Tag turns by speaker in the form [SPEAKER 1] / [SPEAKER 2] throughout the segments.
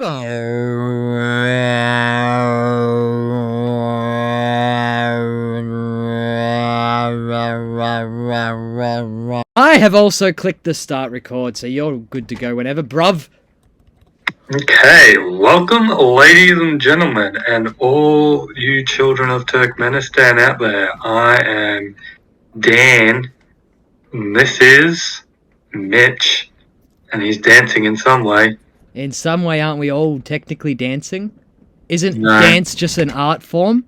[SPEAKER 1] I have also clicked the start record, so you're good to go whenever, bruv.
[SPEAKER 2] Okay, welcome, ladies and gentlemen, and all you children of Turkmenistan out there. I am Dan, and this is Mitch, and he's dancing in some way.
[SPEAKER 1] In some way, aren't we all technically dancing? Isn't
[SPEAKER 2] No.
[SPEAKER 1] dance just an art form?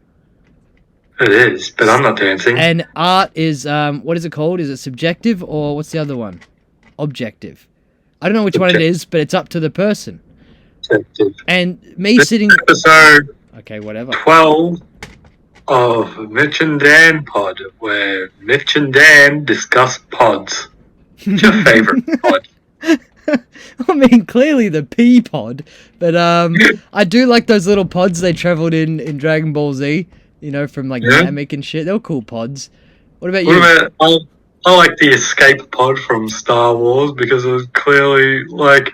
[SPEAKER 2] It is, but I'm not dancing.
[SPEAKER 1] And art is, what is it called? Is it subjective, or what's the other one? Objective. I don't know which one it is, but it's up to the person. And me
[SPEAKER 2] This
[SPEAKER 1] sitting...
[SPEAKER 2] is episode
[SPEAKER 1] Okay, whatever.
[SPEAKER 2] 12 of Mitch and Dan Pod, where Mitch and Dan discuss pods. What's your favourite pod?
[SPEAKER 1] I mean, clearly the pea pod, but I do like those little pods they travelled in Dragon Ball Z, you know, from like Namek and shit. They were cool pods. What about you?
[SPEAKER 2] I like the escape pod from Star Wars because it was clearly like,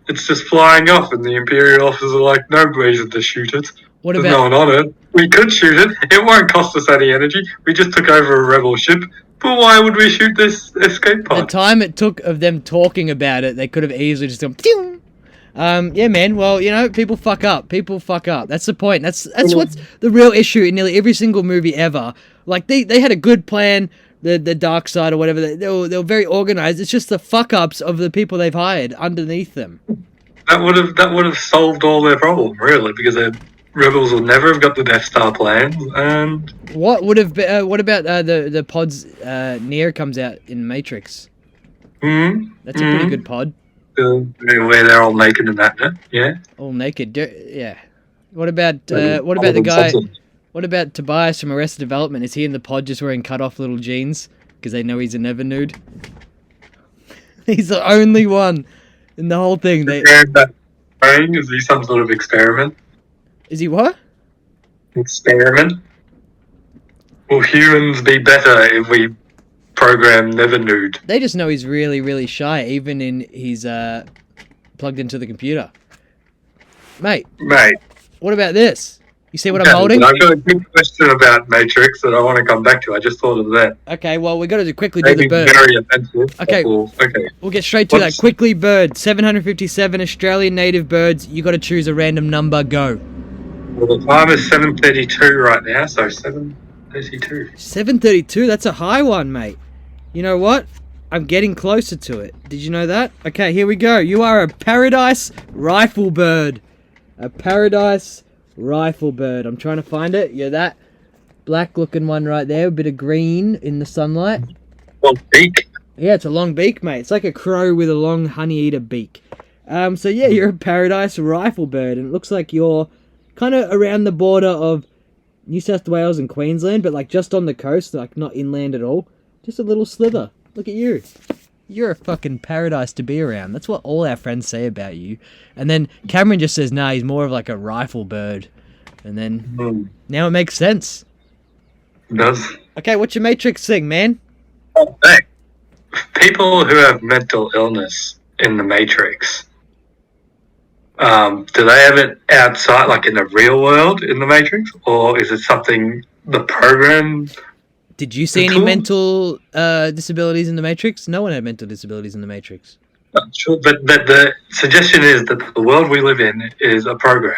[SPEAKER 2] it's just flying off, and the Imperial officers are like, no reason to shoot it.
[SPEAKER 1] What
[SPEAKER 2] There's
[SPEAKER 1] about...
[SPEAKER 2] no one on it. We could shoot it. It won't cost us any energy. We just took over a rebel ship. But why would we shoot this escape pod?
[SPEAKER 1] The time it took of them talking about it, they could have easily just gone... Phew! Yeah, man. Well, you know, people fuck up. People fuck up. That's the point. That's what's the real issue in nearly every single movie ever. Like, they had a good plan, the dark side or whatever. They were very organized. It's just the fuck ups of the people they've hired underneath them.
[SPEAKER 2] That would have solved all their problem, really, because the rebels would never have got the Death Star plans. And
[SPEAKER 1] what would have been, what about the pods? Neo comes out in Matrix. That's a pretty good pod.
[SPEAKER 2] Where they're all naked and that, yeah.
[SPEAKER 1] All naked, yeah. What about the guy? What about Tobias from Arrested Development? Is he in the pod just wearing cut-off little jeans because they know he's a never nude? He's the only one in the whole thing.
[SPEAKER 2] Is he some sort of experiment?
[SPEAKER 1] Is he what?
[SPEAKER 2] Experiment? Will humans be better if we program never nude?
[SPEAKER 1] They just know he's really, really shy, even in his plugged into the computer. Mate. What about this? You see what I'm holding?
[SPEAKER 2] I've got a good question about Matrix that I want to come back to. I just thought of that.
[SPEAKER 1] Okay, well, we got to quickly do the bird.
[SPEAKER 2] Very offensive.
[SPEAKER 1] Okay, we'll get straight to that. Quickly, bird. 757 Australian native birds. You got to choose a random number. Go.
[SPEAKER 2] Well, the time is 7:32 right now, so 7:32.
[SPEAKER 1] 7:32? That's a high one, mate. You know what? I'm getting closer to it. Did you know that? Okay, here we go. You are a paradise rifle bird. A paradise rifle bird. I'm trying to find it. Yeah, that black looking one right there. A bit of green in the sunlight.
[SPEAKER 2] Long beak.
[SPEAKER 1] Yeah, it's a long beak, mate. It's like a crow with a long honey eater beak. So yeah, you're a paradise rifle bird, and it looks like you're kind of around the border of New South Wales and Queensland, but like just on the coast, like not inland at all. Just a little slither. Look at you. You're a fucking paradise to be around. That's what all our friends say about you. And then Cameron just says, nah, he's more of like a rifle bird. And then now it makes sense.
[SPEAKER 2] It does.
[SPEAKER 1] Okay, what's your Matrix thing, man?
[SPEAKER 2] Hey, people who have mental illness in the Matrix, do they have it outside, like in the real world in the Matrix? Or is it something the program...
[SPEAKER 1] Did you see any mental disabilities in the Matrix? No one had mental disabilities in the Matrix.
[SPEAKER 2] Sure, but the suggestion is that the world we live in is a program.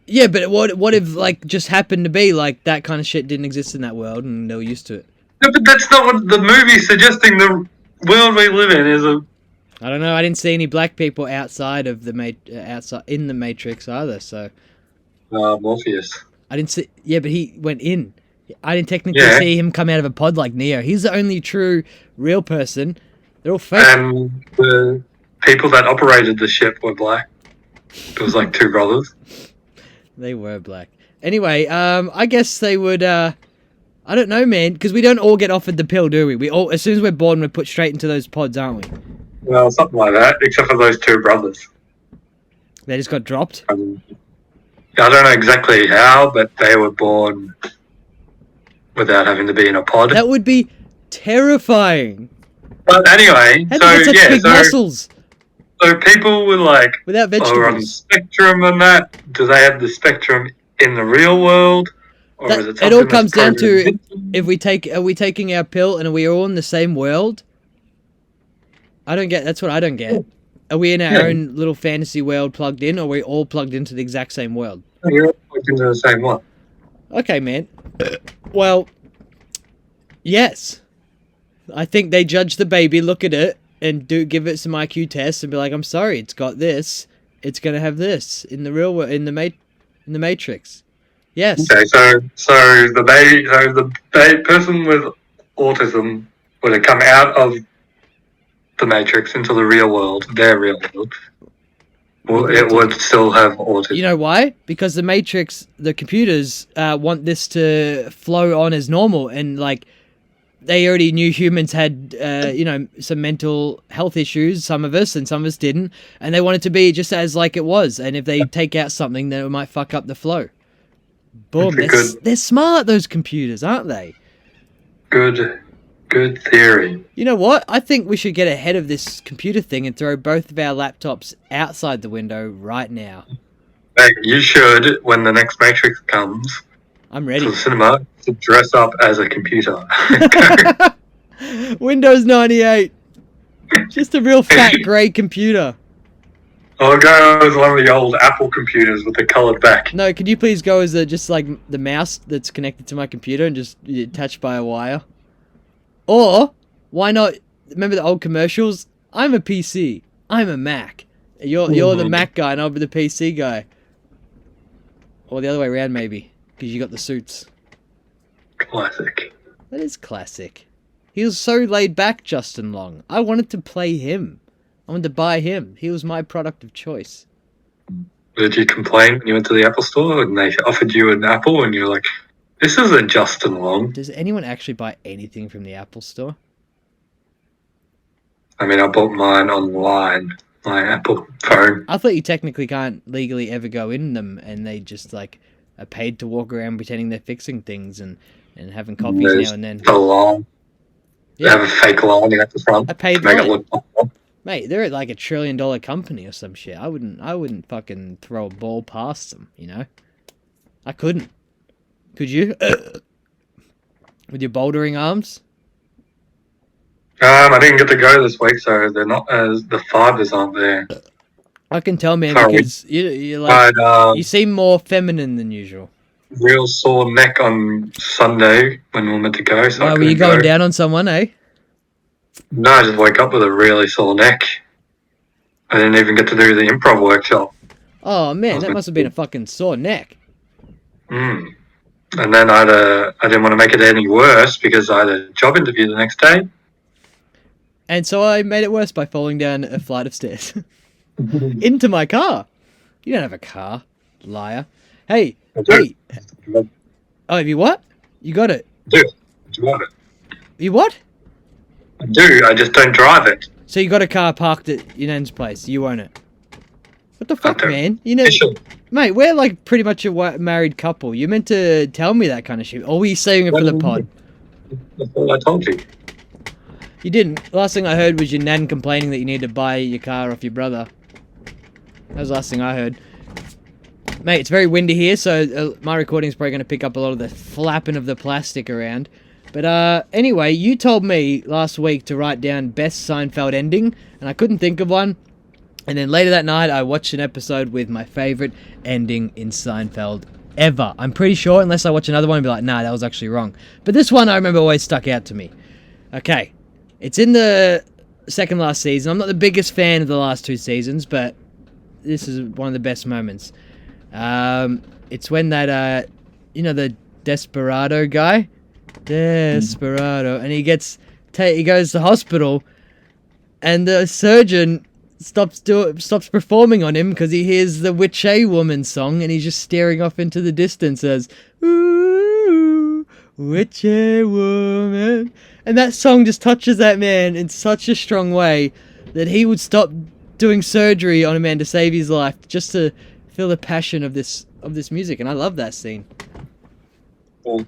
[SPEAKER 1] Yeah, but what if like just happened to be like that kind of shit didn't exist in that world and they were used to it?
[SPEAKER 2] No, but that's not what the movie's suggesting. The world we live in is a...
[SPEAKER 1] I don't know. I didn't see any black people outside of the outside in the Matrix either. So
[SPEAKER 2] Morpheus.
[SPEAKER 1] I didn't see. Yeah, but he went in. I didn't technically see him come out of a pod like Neo. He's the only true, real person. They're all fake.
[SPEAKER 2] And the people that operated the ship were black. It was like two brothers.
[SPEAKER 1] They were black. Anyway, I guess they would... I don't know, man, because we don't all get offered the pill, do we? We all, as soon as we're born, we're put straight into those pods, aren't we?
[SPEAKER 2] Well, something like that, except for those two brothers.
[SPEAKER 1] They just got dropped?
[SPEAKER 2] I don't know exactly how, but they were born... without having to be in a pod.
[SPEAKER 1] That would be terrifying.
[SPEAKER 2] But anyway,
[SPEAKER 1] How do you get such big muscles?
[SPEAKER 2] So people with like
[SPEAKER 1] without
[SPEAKER 2] are on the
[SPEAKER 1] vegetables.
[SPEAKER 2] spectrum and that. Do they have the spectrum in the real world, or is it
[SPEAKER 1] It all
[SPEAKER 2] something that's
[SPEAKER 1] comes down
[SPEAKER 2] programmed
[SPEAKER 1] to
[SPEAKER 2] into?
[SPEAKER 1] are we taking our pill and are we all in the same world? I don't get. That's what I don't get. Are we in our
[SPEAKER 2] Yeah,
[SPEAKER 1] own little fantasy world plugged in, or are we all plugged into the exact same world?
[SPEAKER 2] you're all plugged into the same one.
[SPEAKER 1] Okay, man. Well, yes. I think they judge the baby, look at it, and do give it some IQ tests, and be like, "I'm sorry, it's got this. It's gonna have this in the real world, in the Matrix." Yes.
[SPEAKER 2] Okay, so the person with autism would have come out of the Matrix into the real world, their real world. Well, it would still have autism.
[SPEAKER 1] You know why? Because the Matrix, the computers want this to flow on as normal, and like they already knew humans had, some mental health issues, some of us, and some of us didn't, and they want it to be just as like it was. And if they take out something, then it might fuck up the flow. Boom! They're smart, those computers, aren't they?
[SPEAKER 2] Good theory.
[SPEAKER 1] You know what? I think we should get ahead of this computer thing and throw both of our laptops outside the window right now.
[SPEAKER 2] Hey, you should, when the next Matrix comes
[SPEAKER 1] I'm ready.
[SPEAKER 2] to the cinema, to dress up as a computer.
[SPEAKER 1] Windows 98. Just a real fat grey computer.
[SPEAKER 2] I'll go as one of the old Apple computers with the coloured back.
[SPEAKER 1] No, could you please go as just like the mouse that's connected to my computer and just attached by a wire? Or, why not, remember the old commercials? I'm a PC. I'm a Mac. You're the Mac guy and I'll be the PC guy. Or the other way around maybe, because you got the suits.
[SPEAKER 2] Classic.
[SPEAKER 1] That is classic. He was so laid back, Justin Long. I wanted to play him. I wanted to buy him. He was my product of choice.
[SPEAKER 2] Did you complain when you went to the Apple store and they offered you an Apple and you're like, this isn't Justin Long?
[SPEAKER 1] Does anyone actually buy anything from the Apple store?
[SPEAKER 2] I mean, I bought mine online, my Apple phone.
[SPEAKER 1] I thought you technically can't legally ever go in them and they just like are paid to walk around pretending they're fixing things and having coffees now and then.
[SPEAKER 2] The line. They have a fake lining at the front
[SPEAKER 1] I paid
[SPEAKER 2] to make it look popular.
[SPEAKER 1] Mate, they're like $1 trillion company or some shit. I wouldn't fucking throw a ball past them, you know? I couldn't. Could you? With your bouldering arms?
[SPEAKER 2] I didn't get to go this week, so they're not as the fibers aren't there.
[SPEAKER 1] I can tell, man,
[SPEAKER 2] Sorry.
[SPEAKER 1] because you're like
[SPEAKER 2] But,
[SPEAKER 1] you seem more feminine than usual.
[SPEAKER 2] real sore neck on Sunday when we were meant to go. So
[SPEAKER 1] Why, were you going down on someone, eh?
[SPEAKER 2] No, I just woke up with a really sore neck. I didn't even get to do the improv workshop.
[SPEAKER 1] Oh man, that must have been a fucking sore neck.
[SPEAKER 2] And then I didn't want to make it any worse because I had a job interview the next day.
[SPEAKER 1] And so I made it worse by falling down a flight of stairs. Into my car. You don't have a car, liar. Hey. Oh, have you what? You got it.
[SPEAKER 2] I do have it.
[SPEAKER 1] You what?
[SPEAKER 2] I do, I just don't drive it.
[SPEAKER 1] So you got a car parked at your nan's place. You own it. What the fuck, man? You know, mate, we're like pretty much a married couple. You're meant to tell me that kind of shit. Or were you saving it for the pod?
[SPEAKER 2] That's all I told you.
[SPEAKER 1] You didn't. Last thing I heard was your nan complaining that you need to buy your car off your brother. That was the last thing I heard. Mate, it's very windy here, so my recording's probably going to pick up a lot of the flapping of the plastic around. But anyway, you told me last week to write down best Seinfeld ending, and I couldn't think of one. And then later that night, I watched an episode with my favorite ending in Seinfeld ever. I'm pretty sure, unless I watch another one and be like, nah, that was actually wrong. But this one I remember always stuck out to me. Okay, it's in the second last season. I'm not the biggest fan of the last two seasons, but this is one of the best moments. It's when that, the Desperado guy? Desperado. And he goes to hospital, and the surgeon stops performing on him because he hears the Witchy Woman song, and he's just staring off into the distance as, ooh, Witchy Woman. And that song just touches that man in such a strong way that he would stop doing surgery on a man to save his life just to feel the passion of this music. And I love that scene.
[SPEAKER 2] Well,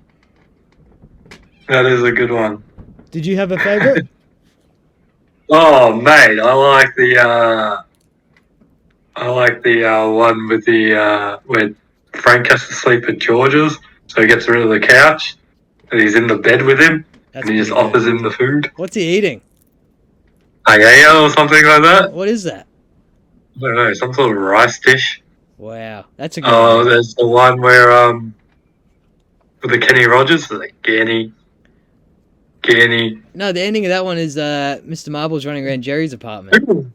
[SPEAKER 2] that is a good one.
[SPEAKER 1] Did you have a favorite?
[SPEAKER 2] Oh, mate, I like the I like the one with the where Frank has to sleep at George's, so he gets rid of the couch, and he's in the bed with him,
[SPEAKER 1] That's
[SPEAKER 2] and he just
[SPEAKER 1] pretty good.
[SPEAKER 2] offers him the food.
[SPEAKER 1] What's he eating?
[SPEAKER 2] Paella or something like that.
[SPEAKER 1] What is that?
[SPEAKER 2] I don't know, some sort of rice dish.
[SPEAKER 1] Wow, that's a good
[SPEAKER 2] Oh,
[SPEAKER 1] one.
[SPEAKER 2] there's the one where with the Kenny Rogers, like Kenny.
[SPEAKER 1] No, the ending of that one is Mr. Marble's running around Jerry's apartment,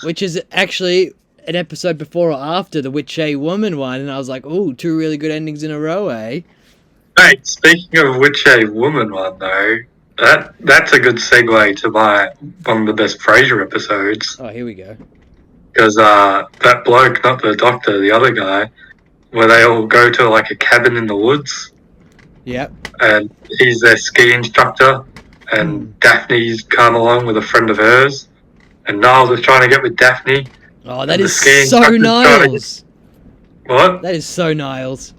[SPEAKER 1] which is actually an episode before or after the Witch A Woman one, and I was like, "Ooh, two really good endings in a row, eh?"
[SPEAKER 2] Hey, speaking of Witch A Woman one though, that's a good segue to one of the best Frasier episodes.
[SPEAKER 1] Oh, here we go.
[SPEAKER 2] Because that bloke, not the doctor, the other guy, where they all go to like a cabin in the woods.
[SPEAKER 1] Yep.
[SPEAKER 2] And he's their ski instructor, and Daphne's come along with a friend of hers, and Niles is trying to get with Daphne.
[SPEAKER 1] Oh, that is so Niles.
[SPEAKER 2] What?
[SPEAKER 1] That is so Niles.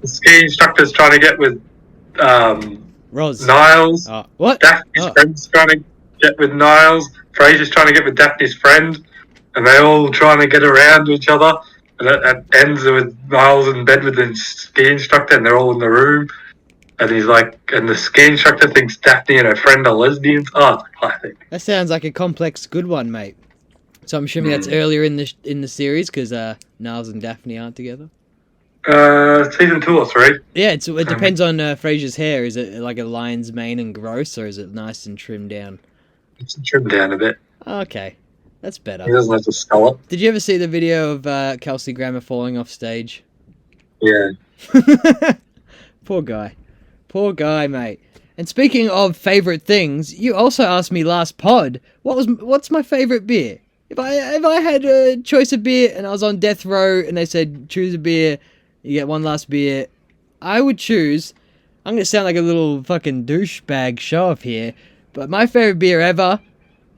[SPEAKER 2] The ski instructor's trying to get with
[SPEAKER 1] Rose.
[SPEAKER 2] Niles.
[SPEAKER 1] Oh, what?
[SPEAKER 2] Daphne's friend's trying to get with Niles. Frasier's trying to get with Daphne's friend, and they all trying to get around to each other. And it ends with Niles in bed with the ski instructor, and they're all in the room. And he's like, and the ski instructor thinks Daphne and her friend are lesbians. Oh, it's a classic.
[SPEAKER 1] That sounds like a complex, good one, mate. So I'm assuming that's earlier in the series because Niles and Daphne aren't together.
[SPEAKER 2] Season 2 or 3.
[SPEAKER 1] Yeah, it depends on Frasier's hair. Is it like a lion's mane and gross, or is it nice and trimmed down?
[SPEAKER 2] It's trimmed down a bit.
[SPEAKER 1] Okay, that's better.
[SPEAKER 2] He doesn't have to skull it.
[SPEAKER 1] Did you ever see the video of Kelsey Grammer falling off stage?
[SPEAKER 2] Yeah.
[SPEAKER 1] Poor guy, mate. And speaking of favourite things, you also asked me last pod what's my favourite beer. If I had a choice of beer and I was on death row and they said choose a beer, you get one last beer, I would choose. I'm gonna sound like a little fucking douchebag show off here, but my favourite beer ever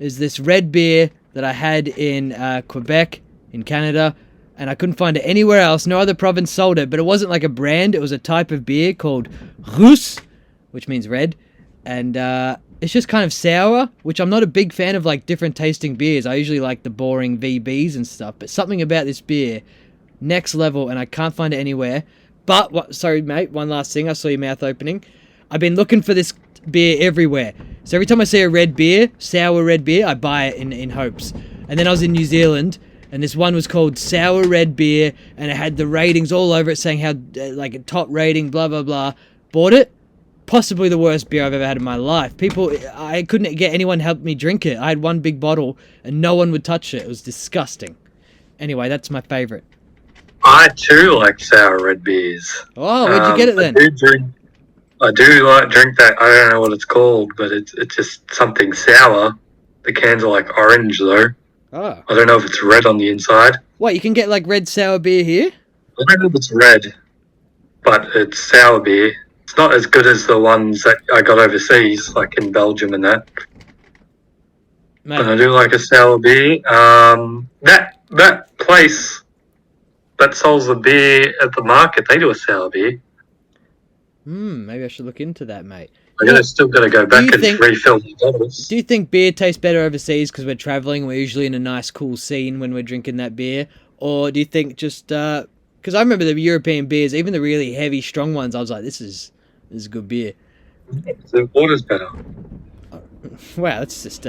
[SPEAKER 1] is this red beer that I had in Quebec in Canada, and I couldn't find it anywhere else. No other province sold it, but it wasn't like a brand. It was a type of beer called Russe, which means red, and it's just kind of sour, which I'm not a big fan of, like, different tasting beers. I usually like the boring VBs and stuff, but something about this beer, next level, and I can't find it anywhere. But, sorry, mate, one last thing. I saw your mouth opening. I've been looking for this beer everywhere. So every time I see a red beer, sour red beer, I buy it in hopes. And then I was in New Zealand, and this one was called Sour Red Beer, and it had the ratings all over it saying how, like, a top rating, blah, blah, blah. Bought it. Possibly the worst beer I've ever had in my life. I couldn't get anyone to help me drink it. I had one big bottle, and no one would touch it. It was disgusting. Anyway, that's my favourite.
[SPEAKER 2] I too like sour red beers.
[SPEAKER 1] Oh, where'd you get it then?
[SPEAKER 2] I do like drink that. I don't know what it's called, but it's just something sour. The cans are like orange though.
[SPEAKER 1] Oh.
[SPEAKER 2] I don't know if it's red on the inside.
[SPEAKER 1] What, you can get like red sour beer here?
[SPEAKER 2] I don't know if it's red, but it's sour beer. It's not as good as the ones that I got overseas, like in Belgium and that.
[SPEAKER 1] Mate.
[SPEAKER 2] But I do like a sour beer. That place that sells the beer at the market, they do a sour beer.
[SPEAKER 1] Maybe I should look into that, mate.
[SPEAKER 2] Still got to go back and refill the bottles.
[SPEAKER 1] Do you think beer tastes better overseas because we're travelling? We're usually in a nice, cool scene when we're drinking that beer, or do you think just because I remember the European beers, even the really heavy, strong ones, I was like, this is good beer.
[SPEAKER 2] The water's better.
[SPEAKER 1] Wow, that's just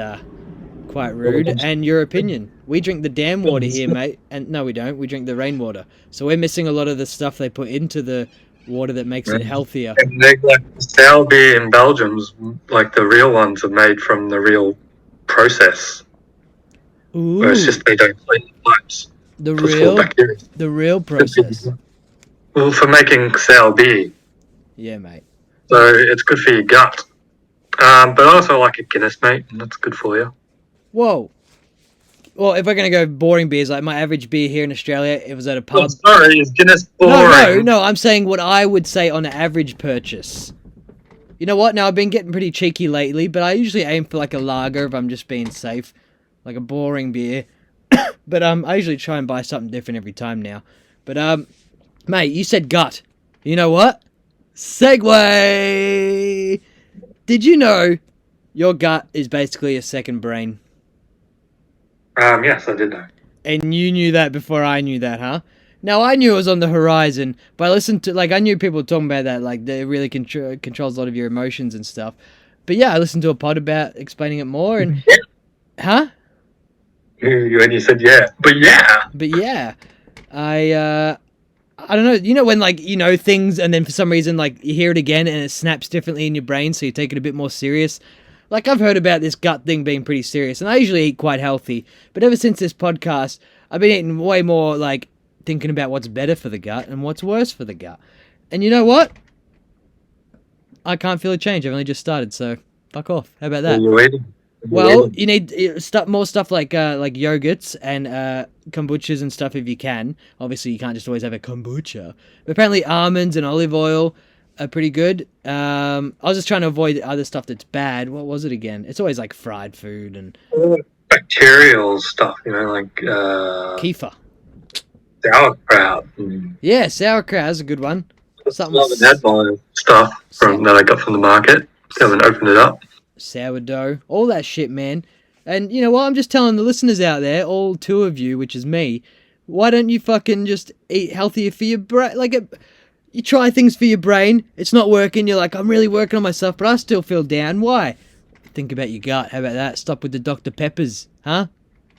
[SPEAKER 1] quite rude. And your opinion? We drink the dam water here, mate, and no, we don't. We drink the rainwater, so we're missing a lot of the stuff they put into the water that makes it healthier.
[SPEAKER 2] And they, like the sour beer in Belgium's, like the real ones are made from the real process.
[SPEAKER 1] Ooh.
[SPEAKER 2] Where it's just they don't clean the pipes.
[SPEAKER 1] The real process.
[SPEAKER 2] Well, for making sour beer.
[SPEAKER 1] Yeah, mate.
[SPEAKER 2] So it's good for your gut. But I also like a Guinness, mate, and that's good for you.
[SPEAKER 1] Whoa. Well, if we're going to go boring beers, like my average beer here in Australia, it was at a pub.
[SPEAKER 2] Oh, sorry, is Guinness boring?
[SPEAKER 1] No, I'm saying what I would say on an average purchase. You know what? Now, I've been getting pretty cheeky lately, but I usually aim for like a lager if I'm just being safe. Like a boring beer. But I usually try and buy something different every time now. But, mate, you said gut. You know what? Segway! Did you know your gut is basically a second brain?
[SPEAKER 2] Yes, I did know.
[SPEAKER 1] And you knew that before I knew that, huh? Now, I knew it was on the horizon, but I listened to, like, I knew people talking about that, like, that it really controls a lot of your emotions and stuff. But yeah, I listened to a pod about explaining it more, and... Huh?
[SPEAKER 2] And you said yeah. But yeah.
[SPEAKER 1] But yeah, I don't know. You know when, like, you know things, and then for some reason, like, you hear it again, and it snaps differently in your brain, so you take it a bit more serious. Like, I've heard about this gut thing being pretty serious, and I usually eat quite healthy. But ever since this podcast, I've been eating way more, like, thinking about what's better for the gut and what's worse for the gut. And you know what? I can't feel a change. I've only just started, so fuck off. How about that?
[SPEAKER 2] You're waiting.
[SPEAKER 1] Well, you need more stuff like yogurts and kombuchas and stuff if you can. Obviously, you can't just always have a kombucha. But apparently, almonds and olive oil are pretty good. I was just trying to avoid other stuff that's bad. What was it again? It's always like fried food and
[SPEAKER 2] bacterial stuff, like
[SPEAKER 1] kefir.
[SPEAKER 2] sauerkraut.
[SPEAKER 1] Yeah, sauerkraut is a good one. Something
[SPEAKER 2] I haven't had my stuff that I got from the market. Haven't opened it up.
[SPEAKER 1] Sourdough, all that shit, man. And you know what? I'm just telling the listeners out there, all two of you, which is me, why don't you fucking just eat healthier for your brain? Like, you try things for your brain, it's not working, you're like, I'm really working on myself, but I still feel down. Why? Think about your gut. How about that? Stop with the Dr. Peppers, huh?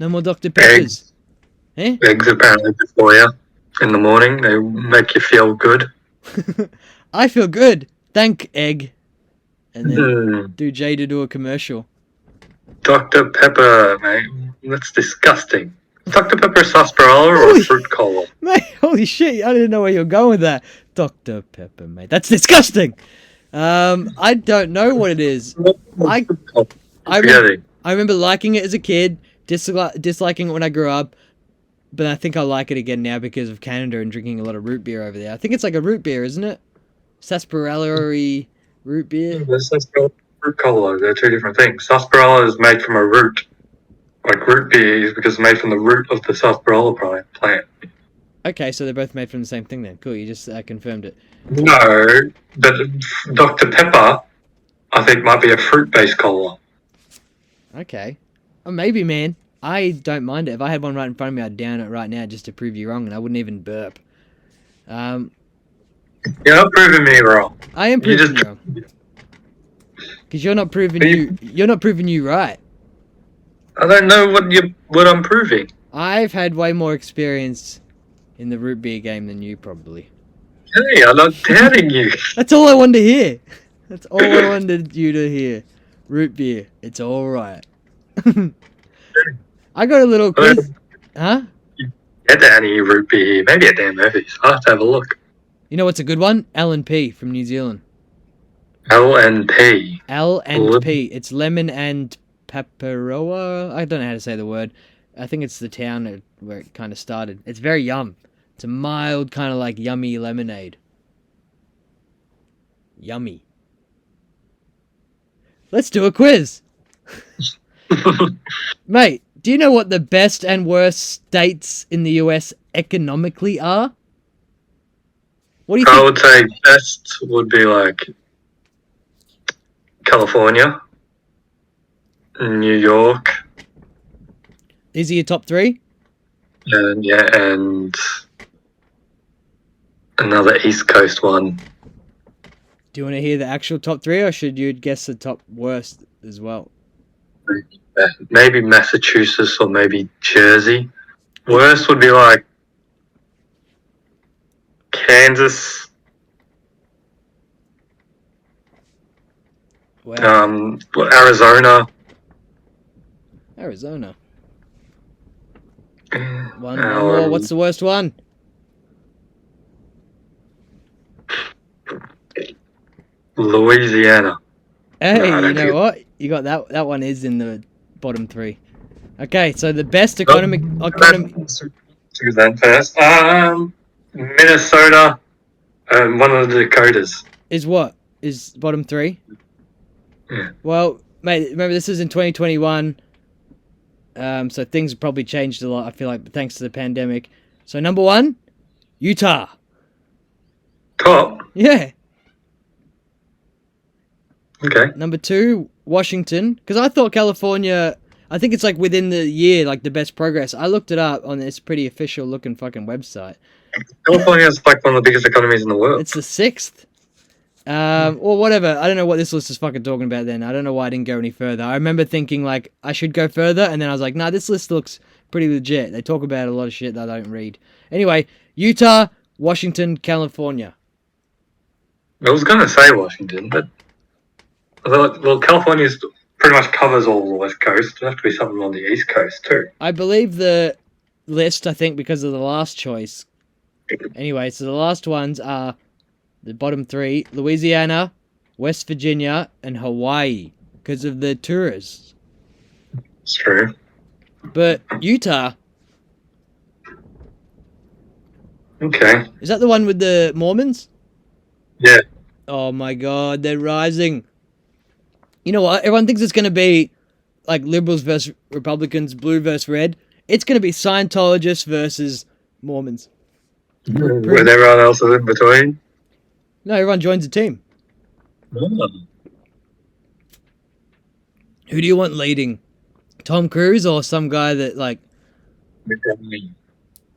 [SPEAKER 1] No more Dr. Peppers.
[SPEAKER 2] Eggs apparently good for you in the morning. They make you feel good.
[SPEAKER 1] I feel good. Thank egg. And then do Jay to do a commercial.
[SPEAKER 2] Dr. Pepper, mate. That's disgusting. Dr. Pepper sarsaparilla or fruit cola?
[SPEAKER 1] Mate, holy shit. I didn't know where you were going with that. Dr. Pepper, mate. That's disgusting. I don't know what it is. I remember liking it as a kid, disliking it when I grew up, but I think I like it again now because of Canada and drinking a lot of root beer over there. I think it's like a root beer, isn't it? Sarsaparilla-y root beer.
[SPEAKER 2] Sarsaparilla, fruit cola, they're two different things. Sarsaparilla is made from a root. Like root beer is because it's made from the root of the sarsaparilla plant.
[SPEAKER 1] Okay, so they're both made from the same thing then. Cool, you just confirmed it.
[SPEAKER 2] No, but Dr. Pepper, I think, might be a fruit-based cola.
[SPEAKER 1] Okay. Oh, maybe, man. I don't mind it. If I had one right in front of me, I'd down it right now just to prove you wrong, and I wouldn't even burp.
[SPEAKER 2] You're not proving me wrong.
[SPEAKER 1] I am proving you wrong. Because you're not proving you right.
[SPEAKER 2] I don't know what I'm proving.
[SPEAKER 1] I've had way more experience in the root beer game than you probably.
[SPEAKER 2] Hey, I'm not doubting you.
[SPEAKER 1] That's all I wanted to hear. That's all I wanted you to hear. Root beer. It's alright. I got a little quiz. Huh?
[SPEAKER 2] Get down here, root beer. Maybe at Dan Murphy's. I'll have to have a look.
[SPEAKER 1] You know what's a good one? L&P from New Zealand.
[SPEAKER 2] L&P.
[SPEAKER 1] L&P. It's lemon and Paparoa. I don't know how to say the word. I think it's the town where it kind of started. It's very yum. It's a mild kind of like yummy lemonade. Yummy. Let's do a quiz. Mate, do you know what the best and worst states in the US economically are? What do you think?
[SPEAKER 2] I would say best would be like California, New York.
[SPEAKER 1] These are your top three?
[SPEAKER 2] And another East Coast one.
[SPEAKER 1] Do you want to hear the actual top three, or should you guess the top worst as well?
[SPEAKER 2] Maybe Massachusetts or maybe Jersey. Worst would be like Kansas.
[SPEAKER 1] Wow.
[SPEAKER 2] Arizona.
[SPEAKER 1] Arizona. One more. What's the worst one?
[SPEAKER 2] Louisiana.
[SPEAKER 1] Hey, you know what? You got that. That one is in the bottom three. Okay, so the best economy.
[SPEAKER 2] Do that first. Minnesota and one of the Dakotas.
[SPEAKER 1] Is what? Is bottom three?
[SPEAKER 2] Yeah.
[SPEAKER 1] Well, mate, remember this is in 2021. So things have probably changed a lot, I feel like, thanks to the pandemic. So number one, Utah.
[SPEAKER 2] Top.
[SPEAKER 1] Yeah.
[SPEAKER 2] Okay.
[SPEAKER 1] Number two, Washington. Because I thought California... I think it's like within the year, like the best progress. I looked it up on this pretty official looking fucking website.
[SPEAKER 2] California is like one of the biggest economies in the world.
[SPEAKER 1] It's the 6th. Or whatever. I don't know what this list is fucking talking about then. I don't know why I didn't go any further. I remember thinking, like, I should go further, and then I was like, nah, this list looks pretty legit. They talk about a lot of shit that I don't read. Anyway, Utah, Washington, California.
[SPEAKER 2] I was going to say Washington, but well, California pretty much covers all the West Coast. There has to be something on the East Coast too.
[SPEAKER 1] I believe the list, I think, because of the last choice. Anyway, so the last ones are the bottom 3, Louisiana, West Virginia, and Hawaii, because of the tourists.
[SPEAKER 2] It's true.
[SPEAKER 1] But Utah...
[SPEAKER 2] Okay.
[SPEAKER 1] Is that the one with the Mormons?
[SPEAKER 2] Yeah.
[SPEAKER 1] Oh my god, they're rising. You know what? Everyone thinks it's going to be like liberals versus Republicans, blue versus red. It's going to be Scientologists versus Mormons.
[SPEAKER 2] When everyone else is in between?
[SPEAKER 1] No, everyone joins a team.
[SPEAKER 2] Oh.
[SPEAKER 1] Who do you want leading? Tom Cruise or some guy that, like, I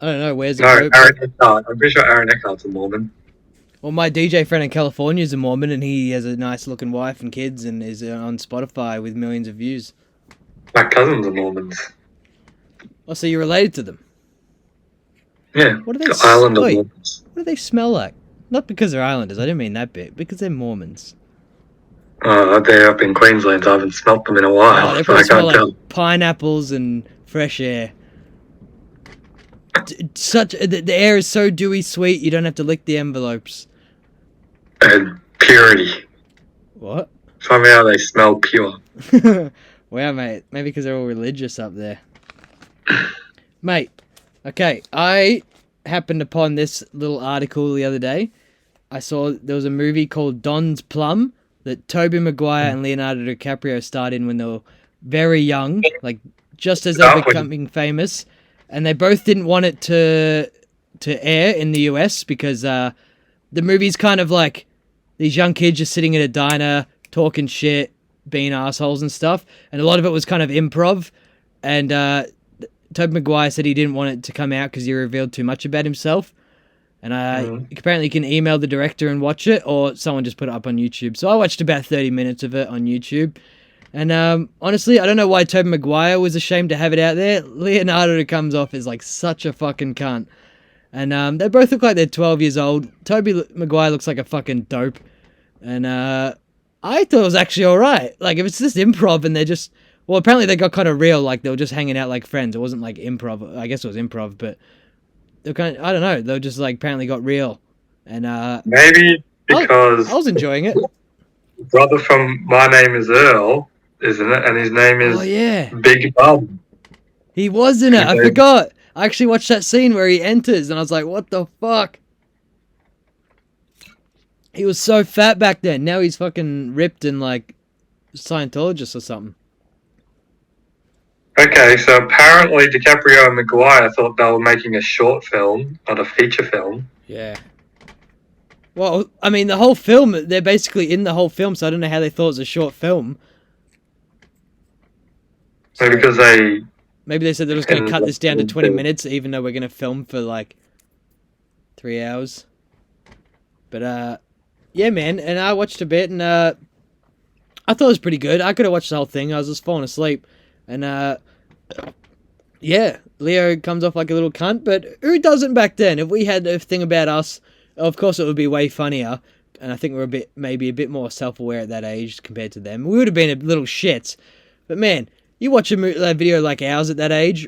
[SPEAKER 1] don't know, wears a
[SPEAKER 2] No,
[SPEAKER 1] coat?
[SPEAKER 2] Aaron Eckhart. I'm pretty sure Aaron Eckhart's a Mormon.
[SPEAKER 1] Well, my DJ friend in California is a Mormon, and he has a nice looking wife and kids and is on Spotify with millions of views.
[SPEAKER 2] My cousins are Mormons.
[SPEAKER 1] Oh, so you're related to them?
[SPEAKER 2] Yeah,
[SPEAKER 1] What do they
[SPEAKER 2] the island of
[SPEAKER 1] wait,
[SPEAKER 2] Mormons.
[SPEAKER 1] what do they smell like? Not because they're islanders, I didn't mean that bit, because they're Mormons.
[SPEAKER 2] They're up in Queensland, so I haven't smelt them in a while.
[SPEAKER 1] Oh, they
[SPEAKER 2] so I
[SPEAKER 1] probably smell
[SPEAKER 2] can't
[SPEAKER 1] like pineapples and fresh air. The air is so dewy sweet, you don't have to lick the envelopes.
[SPEAKER 2] tell. And purity.
[SPEAKER 1] What?
[SPEAKER 2] Somehow they smell pure.
[SPEAKER 1] Wow, mate. Maybe because they're all religious up there. Mate, okay, I happened upon this little article the other day. I saw there was a movie called Don's Plum that Tobey Maguire and Leonardo DiCaprio starred in when they were very young, like just as they're becoming famous. And they both didn't want it to air in the US because the movie's kind of like these young kids just sitting in a diner talking shit, being assholes and stuff. And a lot of it was kind of improv. And Tobey Maguire said he didn't want it to come out because he revealed too much about himself. And apparently you can email the director and watch it, or someone just put it up on YouTube. So I watched about 30 minutes of it on YouTube. And honestly, I don't know why Tobey Maguire was ashamed to have it out there. Leonardo comes off as like such a fucking cunt. And they both look like they're 12 years old. Tobey Maguire looks like a fucking dope. And I thought it was actually alright. Like, if it's just improv and they're just... Well, apparently they got kind of real, like they were just hanging out like friends. It wasn't like improv. I guess it was improv, but... They were kind of, I don't know, they were just like apparently got real. And
[SPEAKER 2] maybe because...
[SPEAKER 1] I was enjoying it.
[SPEAKER 2] Brother from My Name is Earl, isn't it? And his name is Big Bum.
[SPEAKER 1] He was in it. I forgot. I actually watched that scene where he enters, and I was like, what the fuck? He was so fat back then. Now he's fucking ripped and like Scientologist or something.
[SPEAKER 2] Okay, so apparently DiCaprio and Maguire thought they were making a short film, not a feature film.
[SPEAKER 1] Yeah. Well, I mean, the whole film, they're basically in the whole film, so I don't know how they thought it was a short film.
[SPEAKER 2] So because
[SPEAKER 1] maybe they said they were just going to cut this down to 20 minutes, even though we're going to film for like 3 hours. But, yeah, man, and I watched a bit, and I thought it was pretty good. I could have watched the whole thing. I was just falling asleep. And, yeah, Leo comes off like a little cunt, but who doesn't back then? If we had a thing about us, of course it would be way funnier, and I think we're maybe a bit more self-aware at that age compared to them. We would have been a little shits, but man, you watch a video like ours at that age,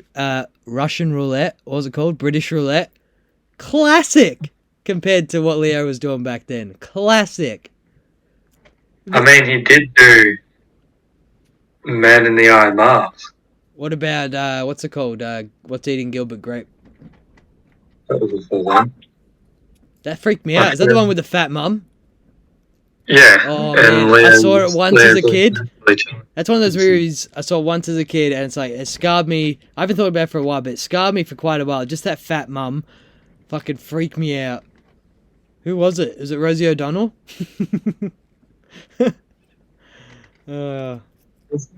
[SPEAKER 1] Russian roulette, what was it called? British roulette? Classic! Compared to what Leo was doing back then. Classic!
[SPEAKER 2] I mean, he did do Man in the Iron Mask.
[SPEAKER 1] What about, what's it called? What's Eating Gilbert Grape?
[SPEAKER 2] That was a full one.
[SPEAKER 1] That freaked me out. Is that the one with the fat mum?
[SPEAKER 2] Yeah.
[SPEAKER 1] Oh, man. I saw it once as a kid. That's one of those movies I saw once as a kid, and it's like, it scarred me. I haven't thought about it for a while, but it scarred me for quite a while. Just that fat mum fucking freaked me out. Who was it? Is it Rosie O'Donnell?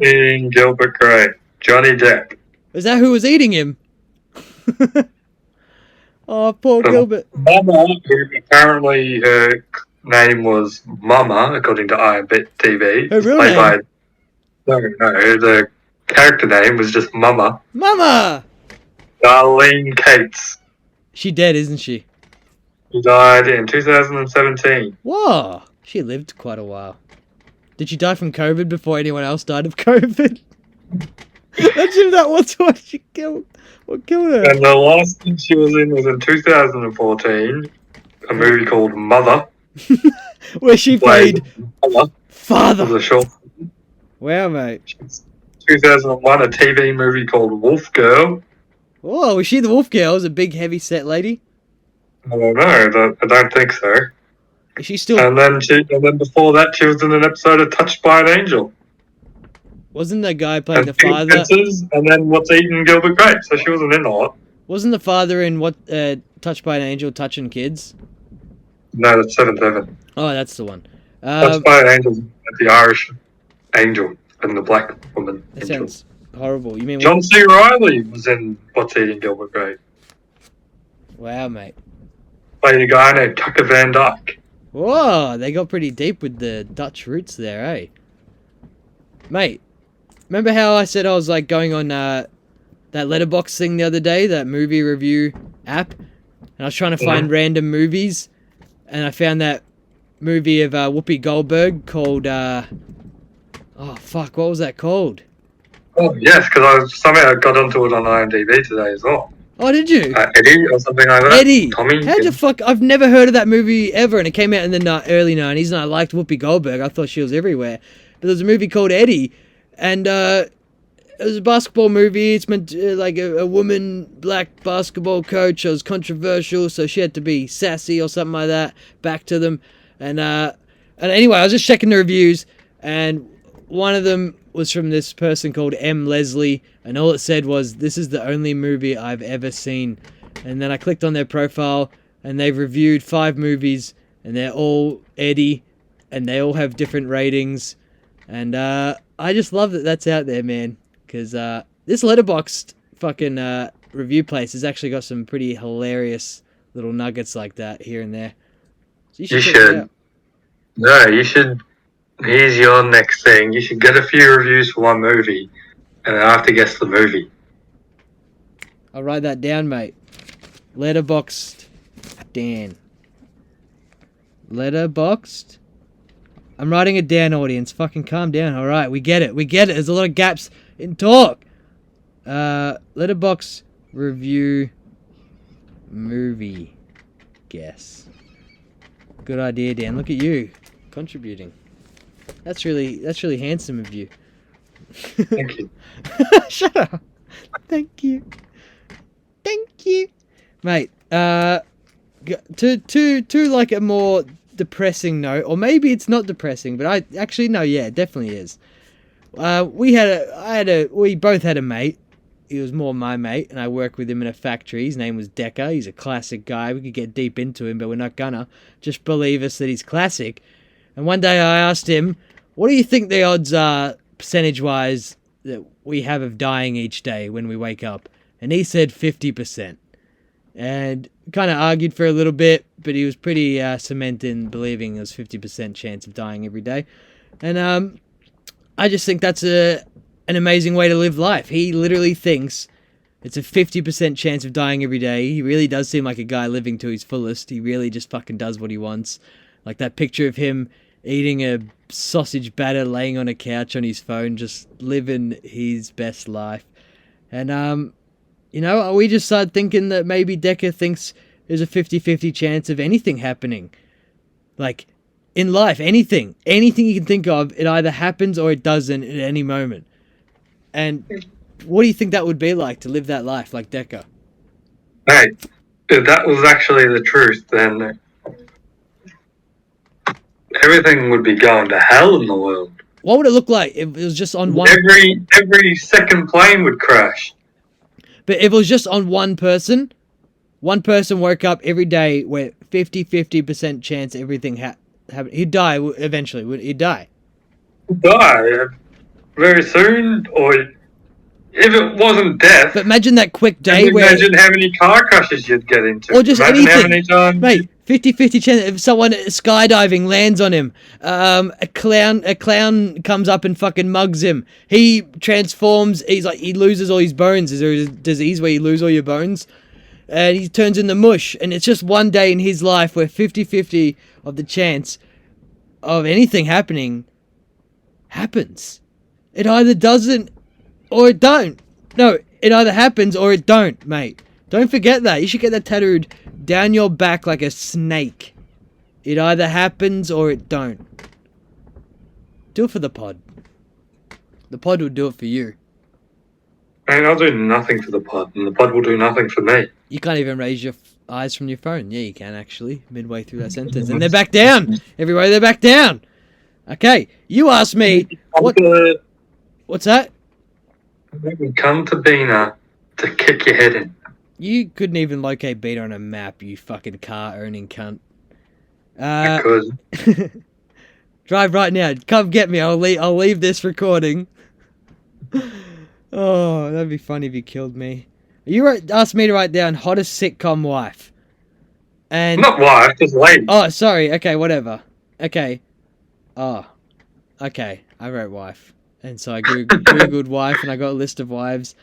[SPEAKER 2] Eating Gilbert Grape. Johnny Depp.
[SPEAKER 1] Is that who was eating him? Oh, poor Gilbert.
[SPEAKER 2] Mama, who apparently her name was Mama, according to IMDb.
[SPEAKER 1] Her real
[SPEAKER 2] played
[SPEAKER 1] name?
[SPEAKER 2] by the character name was just Mama.
[SPEAKER 1] Mama!
[SPEAKER 2] Darlene Cates.
[SPEAKER 1] She dead, isn't she?
[SPEAKER 2] She died in 2017.
[SPEAKER 1] Whoa! She lived quite a while. Did she die from COVID before anyone else died of COVID? Imagine that was what she killed. What killed her?
[SPEAKER 2] And the last thing she was in 2014, a movie called Mother.
[SPEAKER 1] Where she played
[SPEAKER 2] Mother.
[SPEAKER 1] Father.
[SPEAKER 2] Was a short.
[SPEAKER 1] Wow, mate.
[SPEAKER 2] 2001, a TV movie called Wolf Girl.
[SPEAKER 1] Oh, was she the wolf girl? Was a big, heavy set lady?
[SPEAKER 2] I don't know. I don't think so.
[SPEAKER 1] Is she still?
[SPEAKER 2] And then before that, she was in an episode of Touched by an Angel.
[SPEAKER 1] Wasn't the guy playing the
[SPEAKER 2] And Pink
[SPEAKER 1] father?
[SPEAKER 2] Fences, and then What's Eating Gilbert Grape. So she wasn't in a lot.
[SPEAKER 1] Wasn't the father in what? Touched by an Angel, touching kids?
[SPEAKER 2] No, that's 7-7.
[SPEAKER 1] Oh, that's the one.
[SPEAKER 2] Touched by an Angel, the Irish angel and the black woman.
[SPEAKER 1] That
[SPEAKER 2] angel.
[SPEAKER 1] sounds horrible. You mean?
[SPEAKER 2] John C. Reilly was in What's Eating Gilbert Grape.
[SPEAKER 1] Wow, mate.
[SPEAKER 2] Played a guy named Tucker Van Dyke.
[SPEAKER 1] Whoa, they got pretty deep with the Dutch roots there, eh? Mate, remember how I said I was like going on that letterbox thing the other day, that movie review app? And I was trying to find random movies, and I found that movie of Whoopi Goldberg called, oh fuck, what was that called?
[SPEAKER 2] Oh, yes, because somehow got onto it on IMDb today as well.
[SPEAKER 1] Oh, did you?
[SPEAKER 2] Eddie or something like that.
[SPEAKER 1] Eddie.
[SPEAKER 2] Tommy.
[SPEAKER 1] How'd you fuck? I've never heard of that movie ever, and it came out in the early 90s, and I liked Whoopi Goldberg. I thought she was everywhere. But there's a movie called Eddie, and it was a basketball movie. It's meant to, like a woman black basketball coach. It was controversial, so she had to be sassy or something like that. Back to them, and anyway, I was just checking the reviews, and one of them was from this person called M. Leslie, and all it said was, "This is the only movie I've ever seen." And then I clicked on their profile, and they've reviewed 5 movies, and they're all Eddie, and they all have different ratings. And I just love that that's out there, man, because this Letterboxd fucking review place has actually got some pretty hilarious little nuggets like that here and there. So you should. Check it out.
[SPEAKER 2] No, you should. Here's your next thing. You should get a few reviews for one movie, and then I have to guess the movie.
[SPEAKER 1] I'll write that down, mate. Letterboxd Dan. Letterboxd. I'm writing it down, audience. Fucking calm down. All right, we get it. We get it. There's a lot of gaps in talk. Letterboxd review movie guess. Good idea, Dan. Look at you contributing. That's really handsome of you.
[SPEAKER 2] Thank you.
[SPEAKER 1] Shut up. Thank you. Thank you. Mate, to like a more depressing note, or maybe it's not depressing, but I actually no, yeah, it definitely is. We both had a mate. He was more my mate, and I worked with him in a factory. His name was Decker. He's a classic guy. We could get deep into him, but we're not gonna. Just believe us that he's classic. And one day I asked him, "What do you think the odds are, percentage-wise, that we have of dying each day when we wake up?" And he said 50%. And kind of argued for a little bit, but he was pretty cement in believing there's 50% chance of dying every day. And I just think that's an amazing way to live life. He literally thinks it's a 50% chance of dying every day. He really does seem like a guy living to his fullest. He really just fucking does what he wants. Like that picture of him eating a sausage batter, laying on a couch on his phone, just living his best life. And, we just started thinking that maybe Decker thinks there's a 50-50 chance of anything happening. Like, in life, anything you can think of, it either happens or it doesn't at any moment. And what do you think that would be like to live that life like Decker?
[SPEAKER 2] Hey, if that was actually the truth, then everything would be going to hell in the world.
[SPEAKER 1] What would it look like if it was just on one...
[SPEAKER 2] Every second plane would crash.
[SPEAKER 1] But if it was just on one person woke up every day with 50% chance everything happened. He'd die eventually. He'd die.
[SPEAKER 2] Die very soon, or If it wasn't death,
[SPEAKER 1] But imagine that quick day
[SPEAKER 2] then
[SPEAKER 1] where...
[SPEAKER 2] imagine how many car crashes you'd get into.
[SPEAKER 1] Or just
[SPEAKER 2] imagine
[SPEAKER 1] anything.
[SPEAKER 2] How many times
[SPEAKER 1] Mate, 50-50 chance if someone skydiving lands on him. A clown comes up and fucking mugs him. He transforms. He loses all his bones. Is there a disease where you lose all your bones? And he turns into mush. And it's just one day in his life where 50-50 of the chance of anything happening happens. It either doesn't or it don't. No, it either happens or it don't, mate. Don't forget that. You should get that tattooed down your back like a snake. It either happens or it don't. Do it for the pod. The pod will do it for you.
[SPEAKER 2] Man, I'll do nothing for the pod, and the pod will do nothing for me.
[SPEAKER 1] You can't even raise your eyes from your phone. Yeah, you can actually. Midway through that sentence. And they're back down. Everybody, they're back down. Okay, you asked me... What's that?
[SPEAKER 2] We come to Bina to kick your head in.
[SPEAKER 1] You couldn't even locate Beta on a map, you fucking car-owning cunt.
[SPEAKER 2] Because
[SPEAKER 1] Drive right now. Come get me. I'll leave this recording. Oh, that'd be funny if you killed me. You asked me to write down hottest sitcom wife. And
[SPEAKER 2] not wife, just lady.
[SPEAKER 1] oh, sorry. Okay, whatever. Okay. Oh, okay. I wrote wife, and so I googled wife, and I got a list of wives.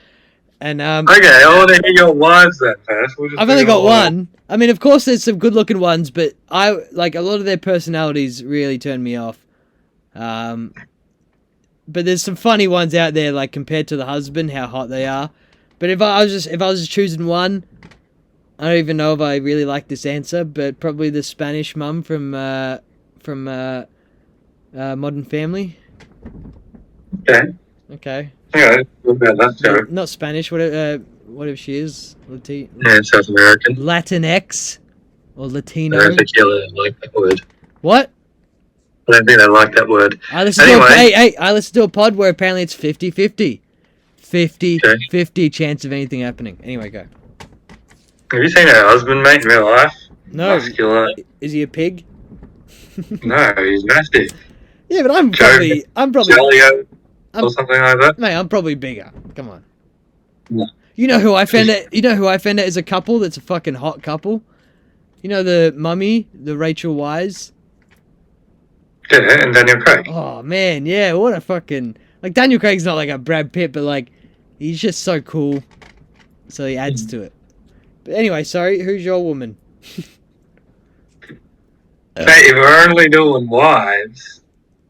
[SPEAKER 1] And
[SPEAKER 2] Okay, I want to hear your wives then first.
[SPEAKER 1] I've only got one. I mean, of course, there's some good-looking ones, but I like a lot of their personalities really turn me off. But there's some funny ones out there, like compared to the husband, how hot they are. But if I was just choosing one, I don't even know if I really like this answer, but probably the Spanish mum from Modern Family.
[SPEAKER 2] Okay.
[SPEAKER 1] Okay.
[SPEAKER 2] Okay, what about that, Joe?
[SPEAKER 1] Not Spanish. Whatever she is,
[SPEAKER 2] Yeah, South American.
[SPEAKER 1] Latinx or Latino.
[SPEAKER 2] I don't think you like that word.
[SPEAKER 1] What?
[SPEAKER 2] I don't think they like that word.
[SPEAKER 1] I listened to a pod where apparently it's 50-50. 50-50 chance of anything happening. Anyway, go.
[SPEAKER 2] Have you seen her husband, mate, in real life?
[SPEAKER 1] No.
[SPEAKER 2] Muscular.
[SPEAKER 1] Is he a pig?
[SPEAKER 2] No, he's massive.
[SPEAKER 1] Yeah, but I'm probably
[SPEAKER 2] Jolio or something like that.
[SPEAKER 1] Mate, I'm probably bigger. Come on.
[SPEAKER 2] No.
[SPEAKER 1] You know who I found out is a couple that's a fucking hot couple? You know the mummy, the Rachel Wise?
[SPEAKER 2] Yeah, and Daniel Craig.
[SPEAKER 1] Oh man, yeah, what a fucking like Daniel Craig's not like a Brad Pitt, but like he's just so cool. So he adds to it. But anyway, sorry, who's your woman?
[SPEAKER 2] Mate, if we're only doing wives,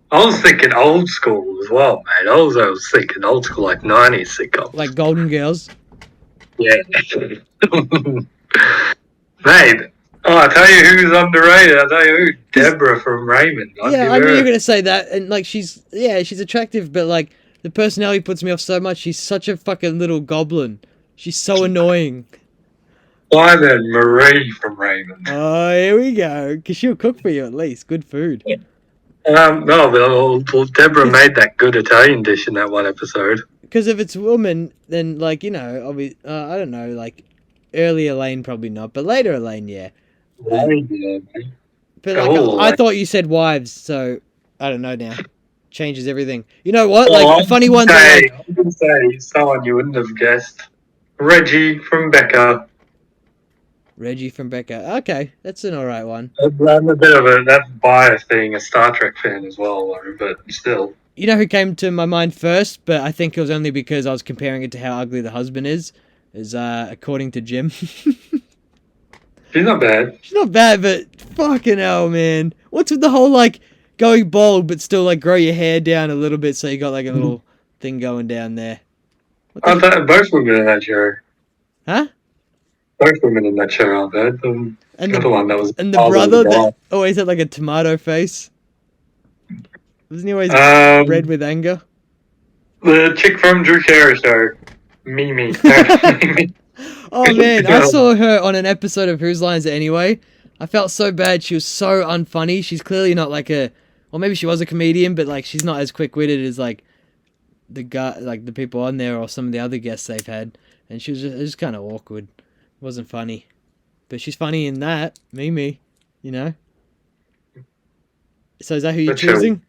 [SPEAKER 2] I was thinking old school as well, mate. I was thinking old school, like 90s sitcoms.
[SPEAKER 1] Like Golden Girls?
[SPEAKER 2] Yeah. Mate, I tell you who's underrated. I tell you who, Deborah from Raymond.
[SPEAKER 1] I knew you were going to say that. And like she's attractive, but like the personality puts me off so much. She's such a fucking little goblin. She's so annoying.
[SPEAKER 2] Why then Marie from Raymond?
[SPEAKER 1] Oh, here we go. Because she'll cook for you at least. Good food.
[SPEAKER 2] No, but Deborah made that good Italian dish in that one episode.
[SPEAKER 1] Because if it's a woman, then, like, you know, I don't know, like, early Elaine probably not, but later Elaine, yeah. But like, I thought you said wives, so I don't know now. Changes everything. You know what? Like, funny ones are like...
[SPEAKER 2] I'm going to say someone you wouldn't have guessed. Reggie from Becca.
[SPEAKER 1] Reggie from Becca. Okay, that's an alright one.
[SPEAKER 2] I'm a bit of that's bias being a Star Trek fan as well, but still.
[SPEAKER 1] You know who came to my mind first, but I think it was only because I was comparing it to how ugly the husband is according to Jim.
[SPEAKER 2] She's not bad.
[SPEAKER 1] She's not bad, but fucking hell, man. What's with the whole, like, going bald, but still, like, grow your hair down a little bit so you got, like, a little thing going down there?
[SPEAKER 2] Both women in that show.
[SPEAKER 1] Huh?
[SPEAKER 2] Both women in that show are bad. The one that was...
[SPEAKER 1] And the brother that always had, like, a tomato face. Wasn't he always red with anger?
[SPEAKER 2] The chick from Drew Carey show. Mimi.
[SPEAKER 1] Oh, man. I saw her on an episode of Whose Lines It Anyway. I felt so bad. She was so unfunny. She's clearly not like a... Or maybe she was a comedian, but, like, she's not as quick-witted as, like, the guy, like, the people on there or some of the other guests they've had. And she was just kind of awkward. It wasn't funny. But she's funny in that. Mimi. You know? So is that who you're choosing?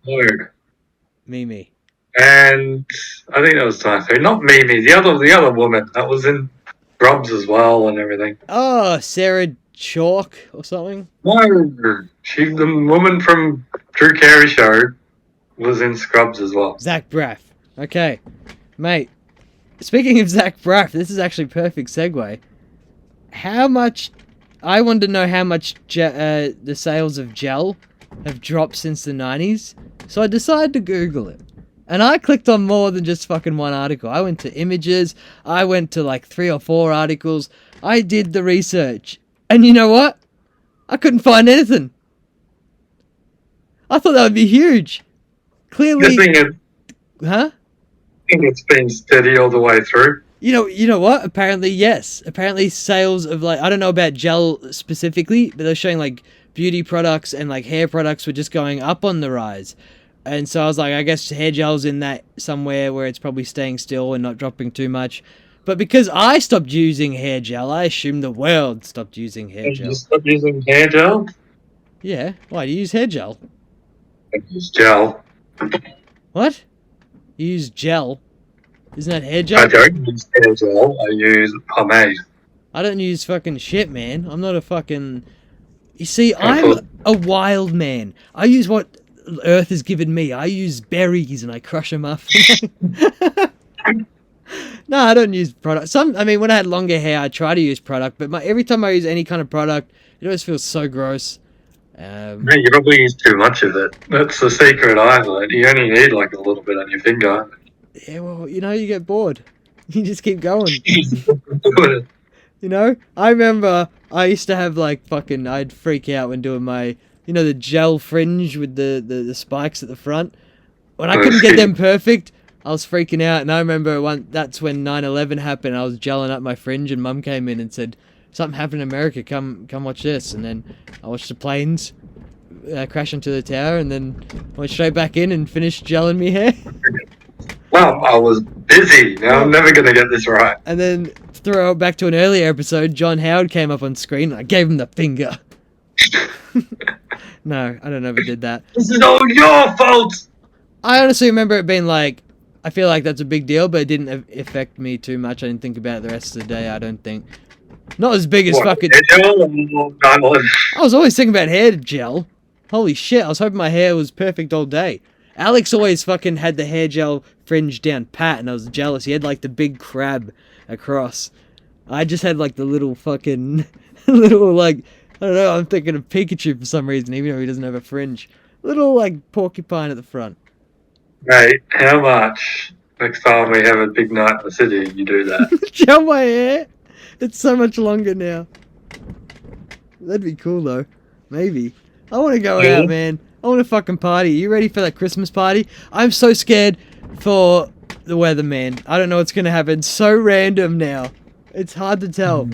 [SPEAKER 2] Word.
[SPEAKER 1] Mimi.
[SPEAKER 2] And I think that was Seinfeld. Not Mimi, the other woman that was in Scrubs as well and everything.
[SPEAKER 1] Oh, Sarah Chalk or something?
[SPEAKER 2] No, the woman from Drew Carey show was in Scrubs as well.
[SPEAKER 1] Zach Braff. Okay. Mate, speaking of Zach Braff, this is actually perfect segue. I wanted to know how much the sales of gel have dropped since the 90s, so I decided to Google it. And I clicked on more than just fucking one article. I went to images, I went to like 3 or 4 articles, I did the research. And you know what? I couldn't find anything. I thought that would be huge. Clearly... Huh?
[SPEAKER 2] I think it's been steady all the way through.
[SPEAKER 1] You know what? Apparently, yes. Apparently, sales of like, I don't know about gel specifically, but they're showing like beauty products and like hair products were just going up on the rise. And so I was like, I guess hair gel's in that somewhere where it's probably staying still and not dropping too much. But because I stopped using hair gel, I assume the world stopped using hair gel.
[SPEAKER 2] You stopped using hair gel?
[SPEAKER 1] Yeah. Why do you use hair gel?
[SPEAKER 2] I use gel.
[SPEAKER 1] What? You use gel? Isn't that hair gel?
[SPEAKER 2] I don't use hair gel. I use pomade.
[SPEAKER 1] I don't use fucking shit, man. I'm not a fucking... You see, I'm a wild man. I use what Earth has given me. I use berries and I crush them up. No, I don't use product. When I had longer hair, I try to use product, but every time I use any kind of product, it always feels so gross.
[SPEAKER 2] You probably use too much of it. That's the secret I learned. You only need like a little bit on your finger.
[SPEAKER 1] Yeah, well, you get bored. You just keep going. I remember I used to have I'd freak out when doing my, the gel fringe with the spikes at the front. When I couldn't get them perfect, I was freaking out. And I remember that's when 9/11 happened. I was gelling up my fringe and Mum came in and said, something happened in America, come watch this. And then I watched the planes crash into the tower and then went straight back in and finished gelling me hair.
[SPEAKER 2] Well, I was busy. Now I'm never going to get this right.
[SPEAKER 1] And then throw it back to an earlier episode, John Howard came up on screen and I gave him the finger. No, I don't know if I did that.
[SPEAKER 2] This is all your fault!
[SPEAKER 1] I honestly remember it being like, I feel like that's a big deal, but it didn't affect me too much. I didn't think about it the rest of the day, I don't think. Not as big as fucking... I was always thinking about hair gel. Holy shit, I was hoping my hair was perfect all day. Alex always fucking had the hair gel fringe down pat, and I was jealous. He had like the big crab across. I just had like the little fucking... little I don't know, I'm thinking of Pikachu for some reason, even though he doesn't have a fringe. Little porcupine at the front.
[SPEAKER 2] Mate, how much next time we have a big night in the city you do that?
[SPEAKER 1] Gel my hair? It's so much longer now. That'd be cool though. Maybe. I want to go out, man. I want to fucking party. You ready for that Christmas party? I'm so scared for the weather, man. I don't know what's going to happen. It's so random now. It's hard to tell.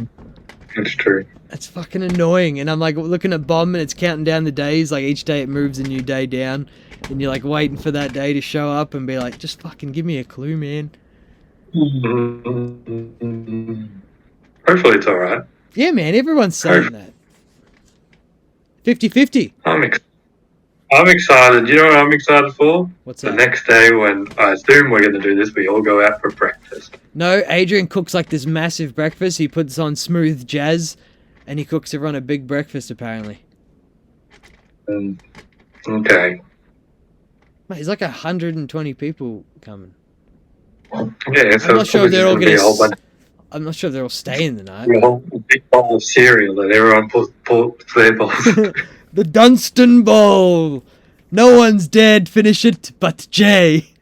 [SPEAKER 2] That's true.
[SPEAKER 1] It's fucking annoying. And I'm looking at Bomb and it's counting down the days. Each day it moves a new day down. And you're waiting for that day to show up and be like, just fucking give me a clue, man.
[SPEAKER 2] Hopefully it's alright.
[SPEAKER 1] Yeah, man. Everyone's saying that. 50-50.
[SPEAKER 2] I'm excited. You know what I'm excited for?
[SPEAKER 1] What's that?
[SPEAKER 2] The next day when I assume we're going to do this, we all go out for breakfast.
[SPEAKER 1] No, Adrian cooks this massive breakfast. He puts on smooth jazz and he cooks everyone a big breakfast, apparently.
[SPEAKER 2] Okay.
[SPEAKER 1] Mate, there's 120 people coming.
[SPEAKER 2] Yeah, so
[SPEAKER 1] I'm not sure if they're all
[SPEAKER 2] going to...
[SPEAKER 1] I'm not sure if they're all staying the night.
[SPEAKER 2] A big bowl of cereal that everyone puts their bowls.
[SPEAKER 1] The Dunstan Bowl. No one's dared finish it but Jay.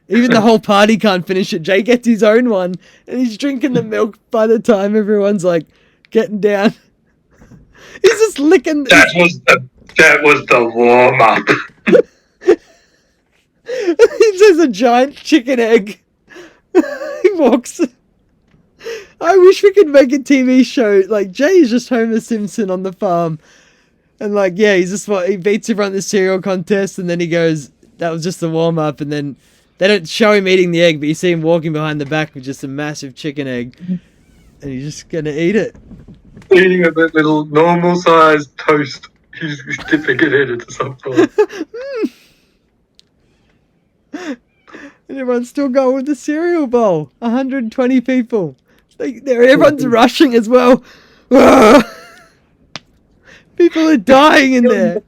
[SPEAKER 1] Even the whole party can't finish it. Jay gets his own one and he's drinking the milk by the time everyone's getting down. He's just licking.
[SPEAKER 2] That was the warm up.
[SPEAKER 1] He says a giant chicken egg. He walks. I wish we could make a TV show. Jay is just Homer Simpson on the farm. And he's just he beats everyone in the cereal contest and then he goes, that was just the warm up, and then they don't show him eating the egg, but you see him walking behind the back with just a massive chicken egg. And he's just gonna eat it.
[SPEAKER 2] Eating a little normal sized toast. He's dipping it into something.
[SPEAKER 1] And everyone's still going with the cereal bowl. 120 people. Everyone's rushing as well. People are dying in there.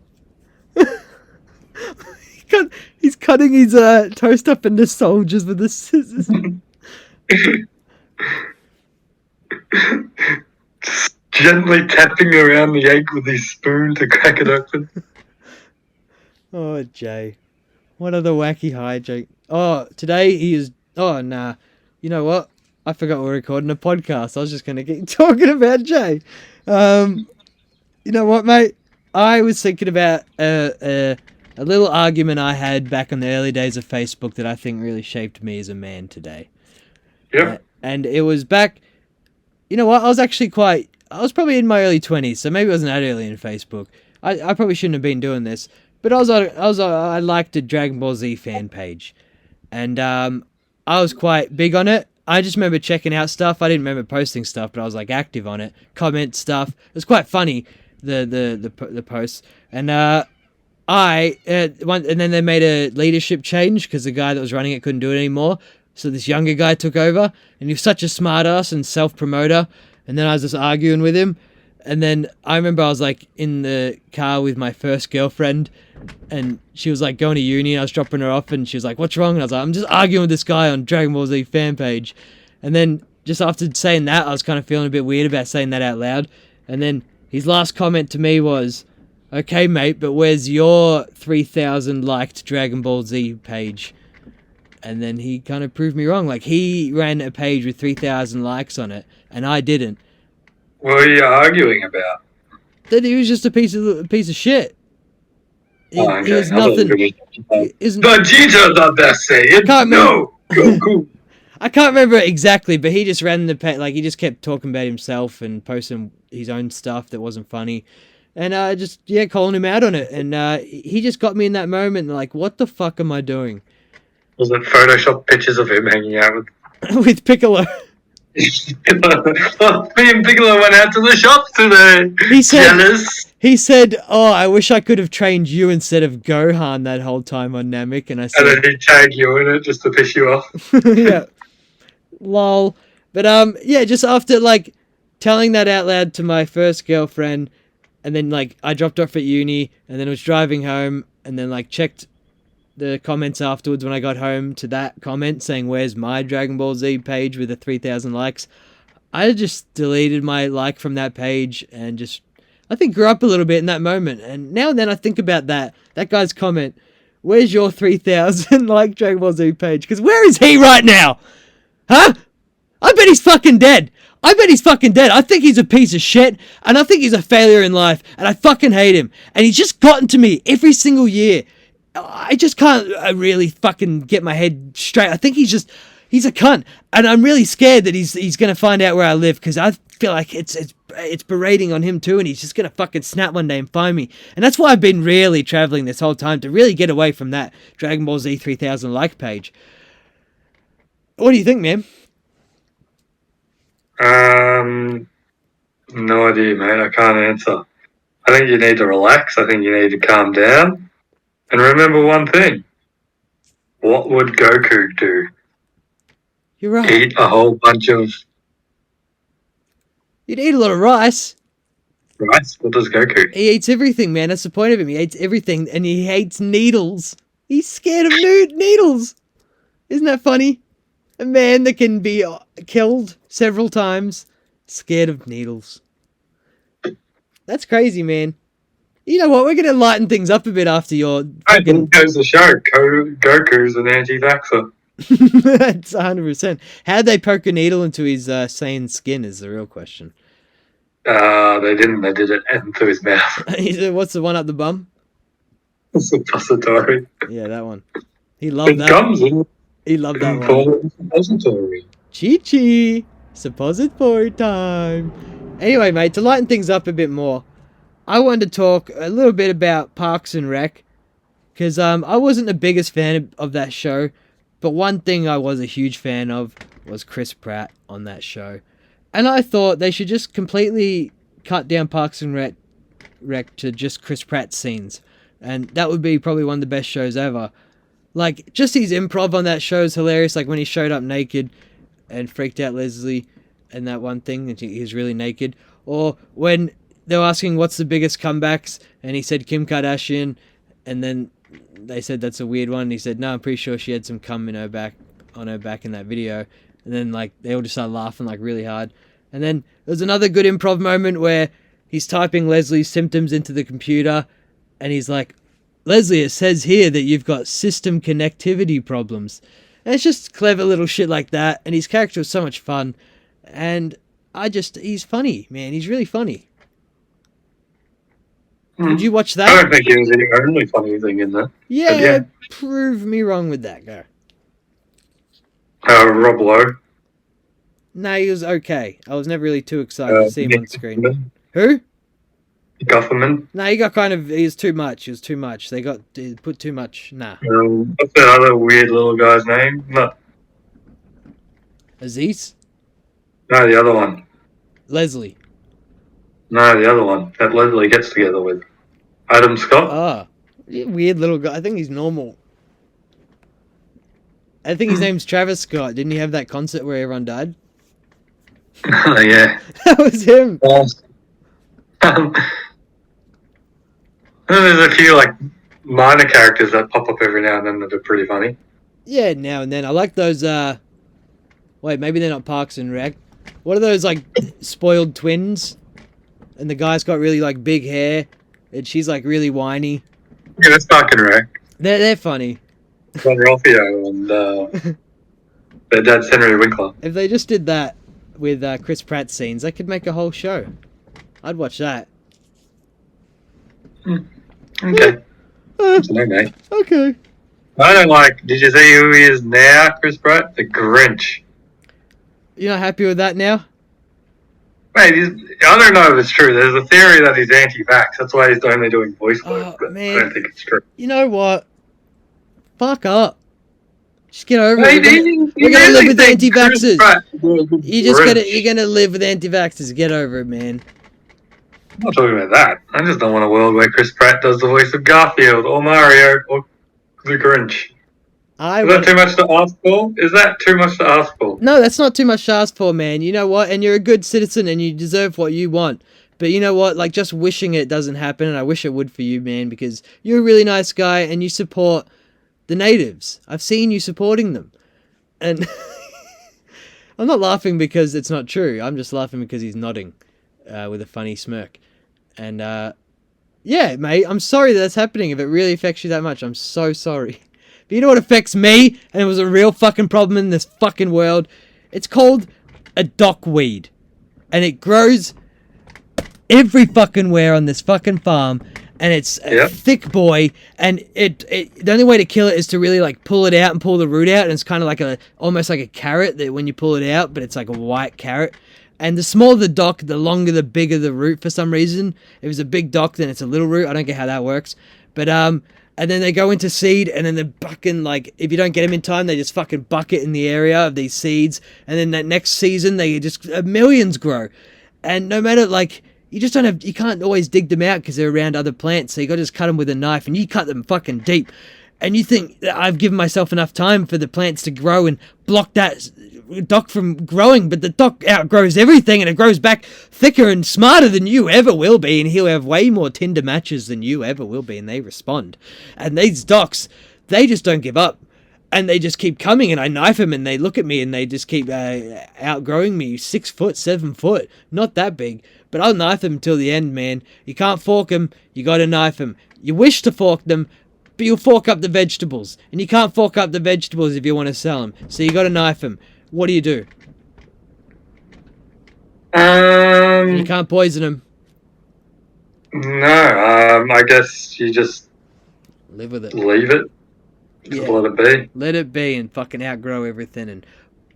[SPEAKER 1] He's cutting his toast up into soldiers with the scissors.
[SPEAKER 2] Gently tapping around the egg with his spoon to crack it open.
[SPEAKER 1] Oh, Jay. What other wacky hijack? Oh, today he is... Oh, nah. You know what? I forgot we're recording a podcast. I was just going to keep talking about Jay. You know what, mate? I was thinking about a little argument I had back in the early days of Facebook that I think really shaped me as a man today.
[SPEAKER 2] Yeah.
[SPEAKER 1] And it was back... You know what? I was probably in my early 20s, so maybe it wasn't that early in Facebook. I probably shouldn't have been doing this. But I liked a Dragon Ball Z fan page. And I was quite big on it. I just remember checking out stuff. I didn't remember posting stuff, but I was like active on it. Comment stuff. It was quite funny, the posts. And and then they made a leadership change because the guy that was running it couldn't do it anymore. So this younger guy took over, and he was such a smartass and self-promoter. And then I was just arguing with him. And then I remember I was like in the car with my first girlfriend, and she was like going to uni, and I was dropping her off, and she was like, "What's wrong?" And I was like, "I'm just arguing with this guy on Dragon Ball Z fan page." And then just after saying that, I was kind of feeling a bit weird about saying that out loud. And then his last comment to me was, "Okay, mate, but where's your 3,000 liked Dragon Ball Z page?" And then he kind of proved me wrong. Like, he ran a page with 3,000 likes on it, and I didn't.
[SPEAKER 2] What are you arguing about?
[SPEAKER 1] That he was just a piece of shit. He was nothing.
[SPEAKER 2] Vegeta the best Saiyan. No, Goku.
[SPEAKER 1] I can't remember exactly, but he just ran the page. Like, he just kept talking about himself and posting his own stuff that wasn't funny, and calling him out on it. And he just got me in that moment. Like, what the fuck am I doing?
[SPEAKER 2] Was it Photoshop pictures of him hanging out
[SPEAKER 1] with Piccolo?
[SPEAKER 2] Me and Piccolo went out to the shops today.
[SPEAKER 1] He said, "Oh, I wish I could have trained you instead of Gohan that whole time on Namek." And I said,
[SPEAKER 2] and then he tagged you in it just to piss you off.
[SPEAKER 1] Yeah, lol. But just after like telling that out loud to my first girlfriend, and then like I dropped off at uni, and then I was driving home, and then like checked the comments afterwards when I got home to that comment saying, "Where's my Dragon Ball Z page with the 3,000 likes?" I just deleted my like from that page and just, I think, grew up a little bit in that moment. And now and then I think about that guy's comment, "Where's your 3,000 like Dragon Ball Z page?" Because where is he right now? Huh? I bet he's fucking dead. I think he's a piece of shit, and I think he's a failure in life, and I fucking hate him. And he's just gotten to me every single year. I just can't really fucking get my head straight. I think he's a cunt, and I'm really scared that he's gonna find out where I live, because I feel like it's berating on him too, and he's just gonna fucking snap one day and find me. And that's why I've been really traveling this whole time, to really get away from that Dragon Ball Z 3,000 like page. What do you think, man?
[SPEAKER 2] No idea, mate. I can't answer. I think you need to relax. I think you need to calm down. And remember one thing. What would Goku do?
[SPEAKER 1] You're right.
[SPEAKER 2] Eat a whole bunch of...
[SPEAKER 1] You'd eat a lot of rice.
[SPEAKER 2] Rice? What does Goku?
[SPEAKER 1] He eats everything, man. That's the point of him. He eats everything, and he hates needles. He's scared of needles. Isn't that funny? A man that can be killed several times, scared of needles. That's crazy, man. You know what? We're going to lighten things up a bit after your...
[SPEAKER 2] I think it goes to show Goku's an anti-vaxxer.
[SPEAKER 1] That's 100%. How'd they poke a needle into his Saiyan skin is the real question.
[SPEAKER 2] They didn't. They did it into his mouth.
[SPEAKER 1] What's the one up the bum?
[SPEAKER 2] Suppository.
[SPEAKER 1] Yeah, that one. He loved that. He loved that one.
[SPEAKER 2] Suppository.
[SPEAKER 1] Chi-chi. Suppository time. Anyway, mate, to lighten things up a bit more, I wanted to talk a little bit about Parks and Rec, because I wasn't the biggest fan of that show, but one thing I was a huge fan of was Chris Pratt on that show. And I thought they should just completely cut down Parks and Rec to just Chris Pratt scenes. And that would be probably one of the best shows ever. Like, just his improv on that show is hilarious. Like, when he showed up naked and freaked out Leslie and that one thing, and he was really naked. Or when they were asking what's the biggest comebacks, and he said Kim Kardashian, and then they said that's a weird one. And he said, no, I'm pretty sure she had some cum in her back, on her back in that video. And then, like, they all just started laughing, like, really hard. And then there's another good improv moment where he's typing Leslie's symptoms into the computer, and he's like, Leslie, it says here that you've got system connectivity problems. And it's just clever little shit like that. And his character was so much fun. And he's funny, man. He's really funny. Did you watch that?
[SPEAKER 2] I don't think he was the only funny thing in that.
[SPEAKER 1] Yeah, prove me wrong with that, go.
[SPEAKER 2] Rob Lowe.
[SPEAKER 1] No, he was okay. I was never really too excited to see him on screen.
[SPEAKER 2] Gufferman.
[SPEAKER 1] Who?
[SPEAKER 2] Gufferman.
[SPEAKER 1] No, he was too much. It was too much. They put too much. Nah.
[SPEAKER 2] What's that other weird little guy's name? No,
[SPEAKER 1] Aziz?
[SPEAKER 2] no, the other one.
[SPEAKER 1] Leslie.
[SPEAKER 2] No, the other one that Leslie gets together with. Adam Scott.
[SPEAKER 1] Oh, weird little guy. I think he's normal. I think his name's Travis Scott. Didn't he have that concert where everyone died?
[SPEAKER 2] Yeah.
[SPEAKER 1] That was him.
[SPEAKER 2] There's a few like minor characters that pop up every now and then that are pretty funny.
[SPEAKER 1] Yeah, now and then. I like those, wait, maybe they're not Parks and Rec. What are those, like, spoiled twins? And the guy's got really, like, big hair. And she's, like, really whiny.
[SPEAKER 2] Yeah, that's Park and Rec.
[SPEAKER 1] They're funny.
[SPEAKER 2] Ron Ralphio and their dad's Henry Winkler.
[SPEAKER 1] If they just did that with Chris Pratt scenes, they could make a whole show. I'd watch that.
[SPEAKER 2] Okay. No, mate.
[SPEAKER 1] Okay.
[SPEAKER 2] I don't like. Did you see who he is now, Chris Pratt? The Grinch.
[SPEAKER 1] You're not happy with that now?
[SPEAKER 2] Mate, I don't know if it's true. There's a theory that he's anti-vax. That's why he's only doing voice work. But
[SPEAKER 1] man.
[SPEAKER 2] I don't think it's true.
[SPEAKER 1] You know what? Fuck up. Just get over
[SPEAKER 2] Mate,
[SPEAKER 1] it. We're gonna live with anti-vaxxers. You're gonna live with anti-vaxxers. Get over it, man.
[SPEAKER 2] I'm not talking about that. I just don't want a world where Chris Pratt does the voice of Garfield or Mario or the Grinch. Is that too much to ask for? Is that too much to ask for?
[SPEAKER 1] No, that's not too much to ask for, man. You know what? And you're a good citizen and you deserve what you want. But you know what? Like, just wishing it doesn't happen, and I wish it would for you, man, because you're a really nice guy and you support the natives. I've seen you supporting them. And I'm not laughing because it's not true. I'm just laughing because he's nodding with a funny smirk. And, yeah, mate, I'm sorry that's happening. If it really affects you that much, I'm so sorry. But you know what affects me? And it was a real fucking problem in this fucking world. It's called a dockweed. And it grows every fucking where on this fucking farm. And it's a thick boy. And the only way to kill it is to really, like, pull it out and pull the root out. And it's kind of like almost like a carrot that when you pull it out, but it's like a white carrot. And the smaller the dock, the longer, the bigger the root for some reason. If it's a big dock, then it's a little root. I don't get how that works. But, and then they go into seed, and then they're bucking, like, if you don't get them in time, they just fucking bucket in the area of these seeds. And then that next season, they just, millions grow. And no matter, like, you just don't have, you can't always dig them out because they're around other plants. So you got to just cut them with a knife, and you cut them fucking deep. And you think that I've given myself enough time for the plants to grow and block that dock from growing, but the dock outgrows everything and it grows back thicker and smarter than you ever will be, and he'll have way more Tinder matches than you ever will be, and they respond. And these docks, they just don't give up, and they just keep coming, and I knife them, and they look at me, and they just keep outgrowing me. 6 foot, 7 foot, not that big, but I'll knife them till the end, man. You can't fork them, you gotta knife them. You wish to fork them, but you'll fork up the vegetables, and you can't fork up the vegetables if you want to sell them, so you gotta knife them. What do? You can't poison them.
[SPEAKER 2] No, I guess you just
[SPEAKER 1] live with it.
[SPEAKER 2] Leave it. Just let it be.
[SPEAKER 1] Let it be and fucking outgrow everything and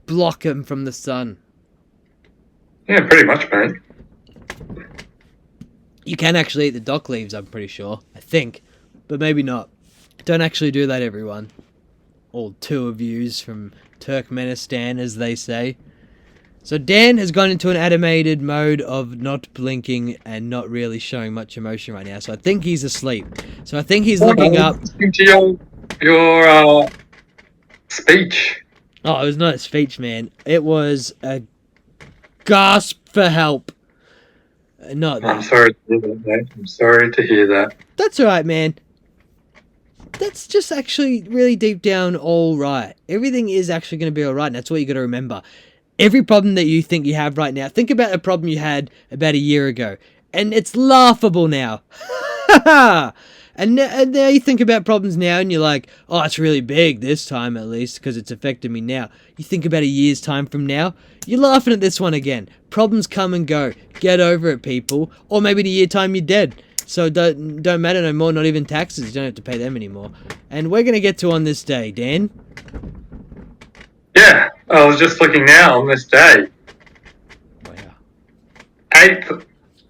[SPEAKER 1] block them from the sun.
[SPEAKER 2] Yeah, pretty much, mate.
[SPEAKER 1] You can actually eat the dock leaves, I'm pretty sure. I think. But maybe not. Don't actually do that, everyone. All two of yous from Turkmenistan, as they say. So Dan has gone into an animated mode of not blinking and not really showing much emotion right now. So I think he's asleep. So I think he's looking up.
[SPEAKER 2] your speech.
[SPEAKER 1] Oh, it was not a speech, man. It was a gasp for help. Not that.
[SPEAKER 2] I'm sorry to hear that, mate. I'm sorry to hear that.
[SPEAKER 1] That's alright, man. That's just actually really deep down alright. Everything is actually going to be alright, and that's what you got to remember. Every problem that you think you have right now, think about a problem you had about a year ago, and it's laughable now. And now you think about problems now, and you're like, oh, it's really big this time at least, because it's affected me now. You think about a year's time from now, you're laughing at this one again. Problems come and go. Get over it, people. Or maybe in a year time you're dead. So don't matter no more, not even taxes. You don't have to pay them anymore. And we're going to get to on this day, Dan.
[SPEAKER 2] Yeah, I was just looking now on this day.
[SPEAKER 1] Wow.
[SPEAKER 2] 8th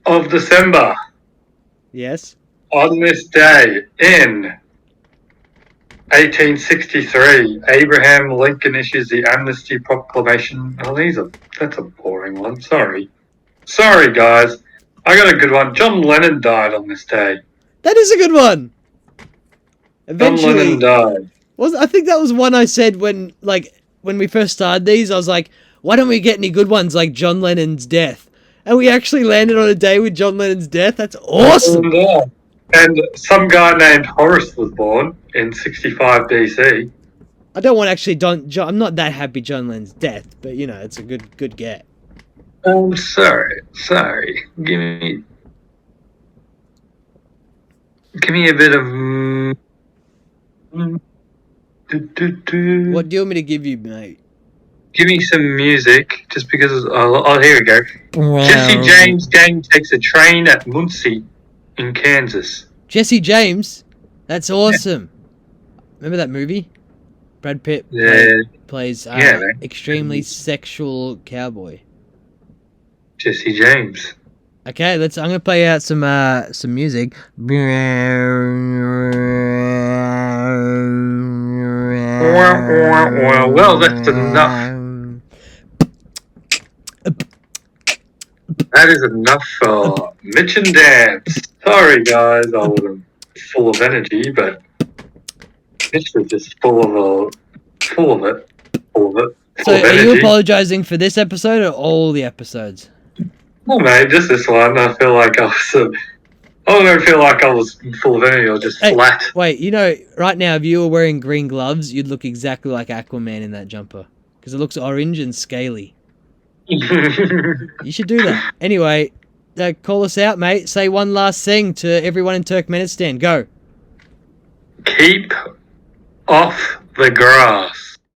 [SPEAKER 2] of December.
[SPEAKER 1] Yes?
[SPEAKER 2] On this day in 1863, Abraham Lincoln issues the Amnesty Proclamation. Oh, that's a boring one. Sorry, guys. I got a good one. John Lennon died on this day.
[SPEAKER 1] That is a good one. Eventually,
[SPEAKER 2] John Lennon died.
[SPEAKER 1] I think that was one I said when we first started these. I was like, why don't we get any good ones like John Lennon's death? And we actually landed on a day with John Lennon's death. That's awesome.
[SPEAKER 2] And some guy named Horace was born in 65 BC.
[SPEAKER 1] I don't want actually I'm not that happy John Lennon's death, but you know, it's a good get.
[SPEAKER 2] Sorry. Give me a bit of.
[SPEAKER 1] What do you want me to give you, mate?
[SPEAKER 2] Give me some music, just because. Oh, here we go. Wow. Jesse James' gang takes a train at Muncie in Kansas.
[SPEAKER 1] Jesse James? That's awesome. Yeah. Remember that movie? Brad Pitt plays extremely sexual cowboy.
[SPEAKER 2] Jesse James.
[SPEAKER 1] Okay, I'm gonna play out some music.
[SPEAKER 2] Well, that's enough. That is enough for Mitch and Dan. Sorry, guys, I wasn't full of energy, but Mitch was just full of it.
[SPEAKER 1] So, are you apologizing for this episode or all the episodes?
[SPEAKER 2] Well, mate, just this one. I feel like I don't feel like I was full of energy or just flat.
[SPEAKER 1] Wait, you know, right now, if you were wearing green gloves, you'd look exactly like Aquaman in that jumper. Because it looks orange and scaly. You should do that. Anyway, call us out, mate. Say one last thing to everyone in Turkmenistan. Go.
[SPEAKER 2] Keep off the grass.